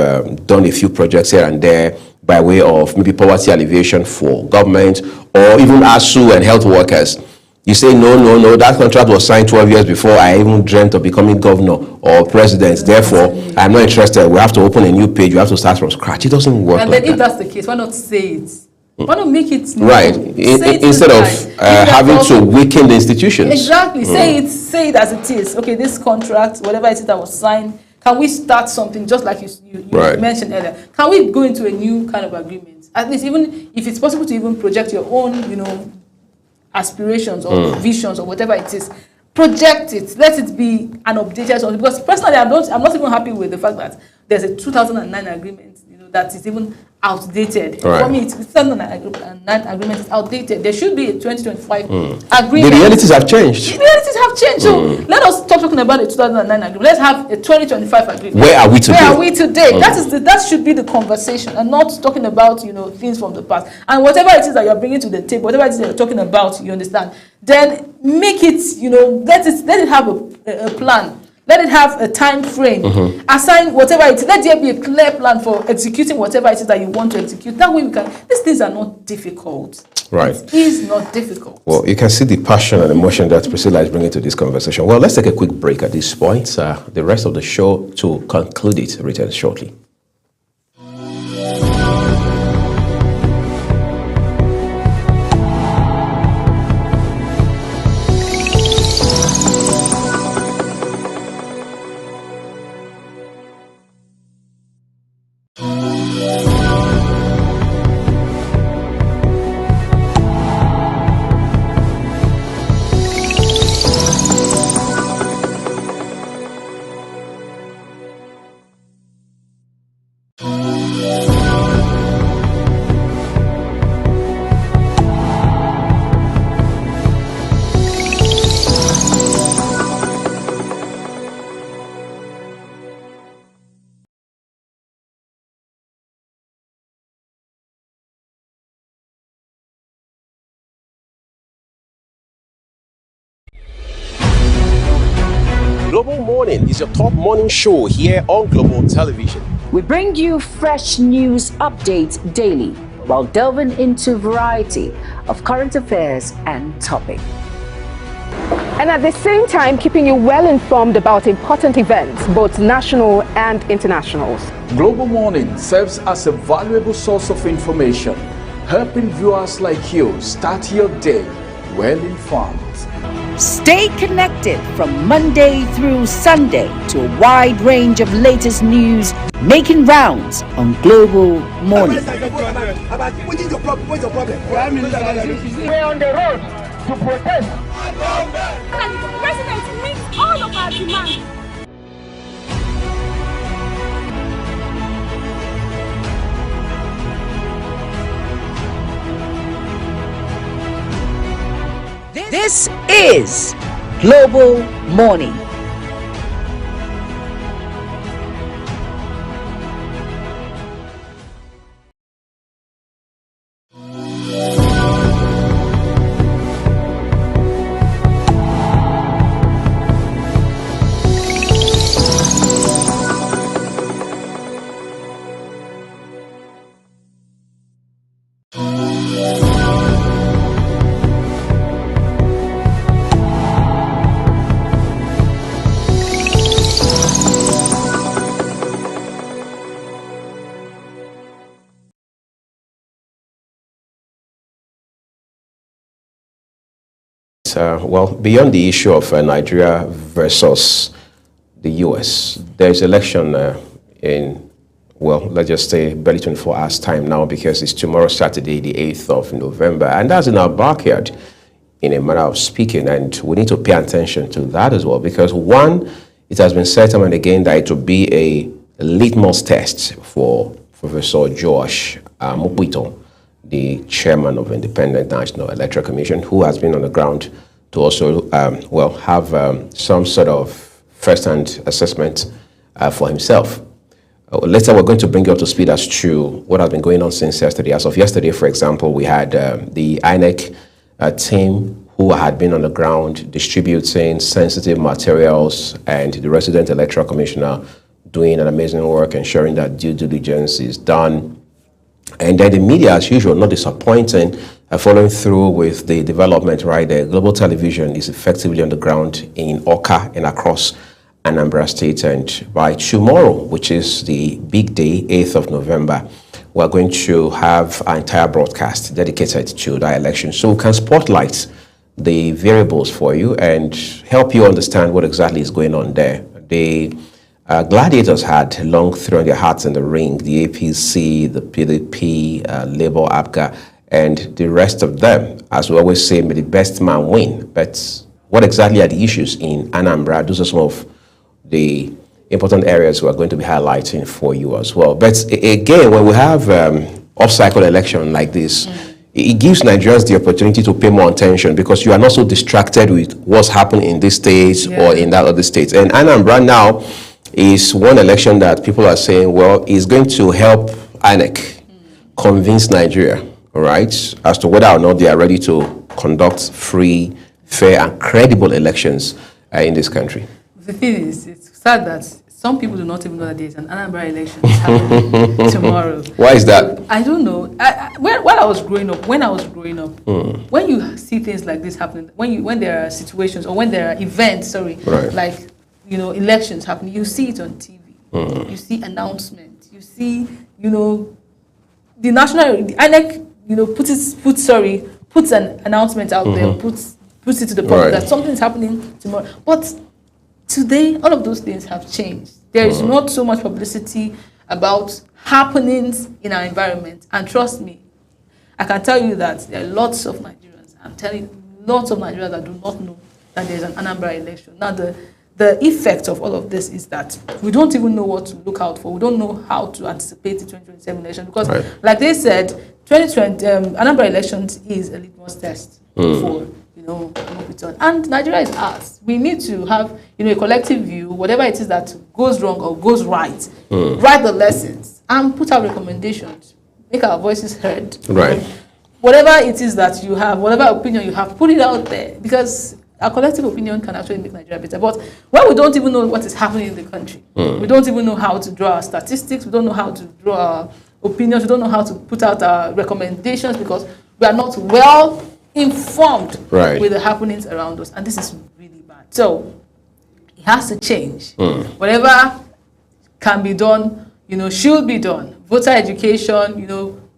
done a few projects here and there by way of maybe poverty alleviation for government, or even ASU and health workers, you say, no, that contract was signed 12 years before I even dreamt of becoming governor or president. Therefore, I'm not interested. We have to open a new page. We have to start from scratch. It doesn't work. And like then if that. that's the case, why not say it? Why not make it known? Right. Say it Instead of having to weaken the institutions. Exactly. Say it as it is. Okay, this contract, whatever it is that was signed, can we start something just like you mentioned earlier? Can we go into a new kind of agreement? At least, even if it's possible to even project your own, aspirations or visions or whatever it is, project it. Let it be an updated something. Because personally, I'm not even happy with the fact that there's a 2009 agreement, that is even outdated. For me, it's 2009 agreement is outdated. There should be a 2025 agreement. The realities have changed. The realities have changed. So let us stop talking about a 2009 agreement. Let's have a 2025 agreement. Where are we today? That should be the conversation, and not talking about things from the past. And whatever it is that you're bringing to the table, whatever it is that you're talking about, you understand. Then make it, let it have a plan. Let it have a time frame. Assign whatever it is. Let there be a clear plan for executing whatever it is that you want to execute. That way we can. These things are not difficult. Right. It is not difficult. Well, you can see the passion and emotion that Priscilla is bringing to this conversation. Well, let's take a quick break at this point. The rest of the show to conclude it returns shortly. Global Morning is your top morning show here on Global Television. We bring you fresh news updates daily while delving into a variety of current affairs and topics. And at the same time, keeping you well informed about important events, both national and international. Global Morning serves as a valuable source of information, helping viewers like you start your day well informed. Stay connected from Monday through Sunday to a wide range of latest news making rounds on Global Morning. We're on the road to protest. And the president meets all of our demands. This is Global Morning. right. Well, beyond the issue of Nigeria versus the U.S., there's election in, well, let's just say barely 24 hours time now, because it's tomorrow, Saturday, the 8th of November, and that's in our backyard, in a manner of speaking, and we need to pay attention to that as well, because one, it has been said time and again that it will be a litmus test for Professor Josh Mupito, the chairman of Independent National Electoral Commission, who has been on the ground to also, have some sort of first-hand assessment for himself. Later, we're going to bring you up to speed as to what has been going on since yesterday. As of yesterday, for example, we had the INEC team who had been on the ground distributing sensitive materials, and the resident electoral commissioner doing an amazing work, ensuring that due diligence is done. And then the media, as usual, not disappointing, following through with the development right there. Global Television is effectively on the ground in Oka and across Anambra State. And by tomorrow, which is the big day, 8th of November, we're going to have an entire broadcast dedicated to that election. So we can spotlight the variables for you and help you understand what exactly is going on there. The gladiators had long thrown their hats in the ring, the APC, the PDP, Labour, APGA, and the rest of them. As we always say, may the best man win. But what exactly are the issues in Anambra? Those are some of the important areas we're going to be highlighting for you as well. But again, when we have off-cycle election like this, it gives Nigerians the opportunity to pay more attention, because you are not so distracted with what's happening in this state or in that other state. And Anambra now is one election that people are saying, well, is going to help INEC convince Nigeria, right, as to whether or not they are ready to conduct free, fair, and credible elections in this country. The thing is, it's sad that some people do not even know that there's an Anambra election happening tomorrow. Why is that? I don't know. When I was growing up, when you see things like this happening, when there are situations or when there are events, like, elections happening, you see it on TV. You see announcements. You see, the INEC, puts an announcement out there, puts it to the public that something is happening tomorrow. But today, all of those things have changed. There is not so much publicity about happenings in our environment. And trust me, I can tell you that there are lots of Nigerians, lots of Nigerians that do not know that there's an Anambra election. Now, the effect of all of this is that we don't even know what to look out for. We don't know how to anticipate the 2027 election, because, like they said, 2020 Anambra elections is a litmus test for and Nigeria is ours. We need to have a collective view, whatever it is that goes wrong or goes right, write the lessons and put out recommendations, make our voices heard. Whatever it is that you have, whatever opinion you have, put it out there, because our collective opinion can actually make Nigeria better. But when we don't even know what is happening in the country, we don't even know how to draw our statistics, we don't know how to draw our opinions, we don't know how to put out our recommendations, because we are not well informed with the happenings around us, and this is really bad. So it has to change. Whatever can be done, should be done. Voter education,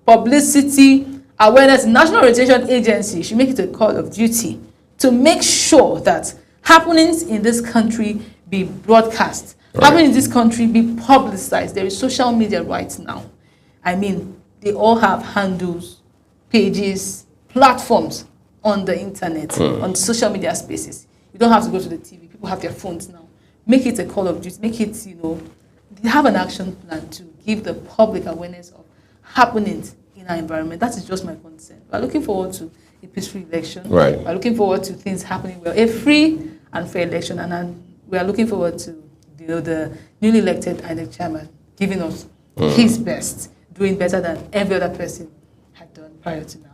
publicity, awareness. National Orientation Agency should make it a call of duty to make sure that happenings in this country be broadcast, happenings in this country be publicized. There is social media right now. I mean, they all have handles, pages, platforms on the internet, on social media spaces. You don't have to go to the TV. People have their phones now. Make it a call of duty. Make it, have an action plan to give the public awareness of happenings in our environment. That is just my concern. We're looking forward to a peaceful election. We're looking forward to things happening well. A free and fair election. And we are looking forward to the newly elected INEC chairman giving us his best, doing better than every other person had done prior to now.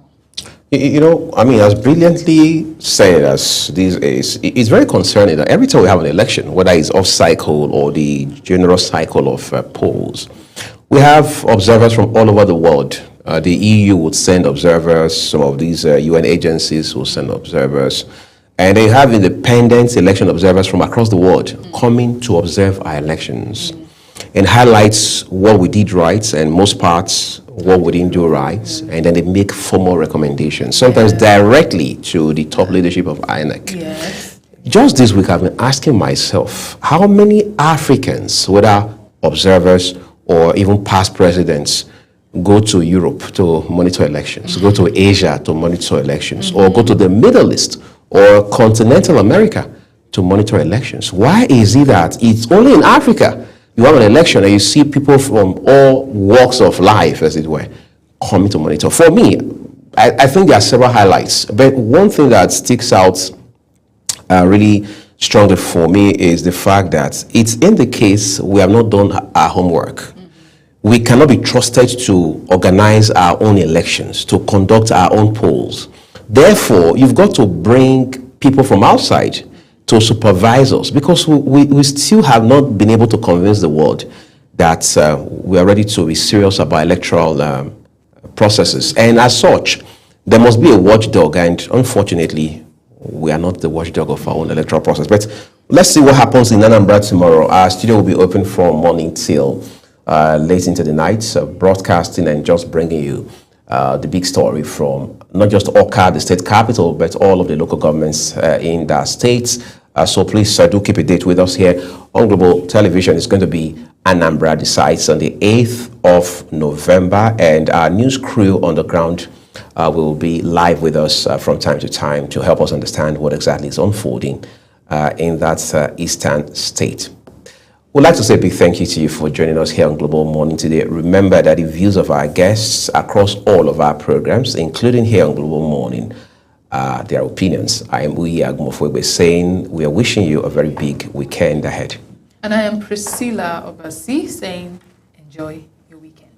As brilliantly said as this is, it's very concerning that every time we have an election, whether it's off-cycle or the general cycle of polls, we have observers from all over the world. The EU would send observers, some of these UN agencies will send observers, and they have independent election observers from across the world coming to observe our elections and highlights what we did right, and most parts what we didn't do right, and then they make formal recommendations, sometimes directly to the top leadership of INEC. Yes. Just this week, I've been asking myself, how many Africans, whether observers or even past presidents, go to Europe to monitor elections, go to Asia to monitor elections, or go to the Middle East or continental America to monitor elections? Why is it that it's only in Africa you have an election and you see people from all walks of life, as it were, coming to monitor? For me, I think there are several highlights, but one thing that sticks out really strongly for me is the fact that it's in the case we have not done our homework. We cannot be trusted to organize our own elections, to conduct our own polls. Therefore, you've got to bring people from outside to supervise us, because we still have not been able to convince the world that we are ready to be serious about electoral processes. And as such, there must be a watchdog, and unfortunately, we are not the watchdog of our own electoral process. But let's see what happens in Anambra tomorrow. Our studio will be open from morning till late into the night, broadcasting and just bringing you the big story from not just Awka, the state capital, but all of the local governments in that state. So please do keep a date with us here on Global Television. It's going to be Anambra Decides on the 8th of November, and our news crew on the ground will be live with us from time to time to help us understand what exactly is unfolding in that eastern state. We'd like to say a big thank you to you for joining us here on Global Morning today. Remember that the views of our guests across all of our programs, including here on Global Morning, their opinions. I am Uyi Agumofwebe saying we are wishing you a very big weekend ahead. And I am Priscilla Obasi saying enjoy your weekend.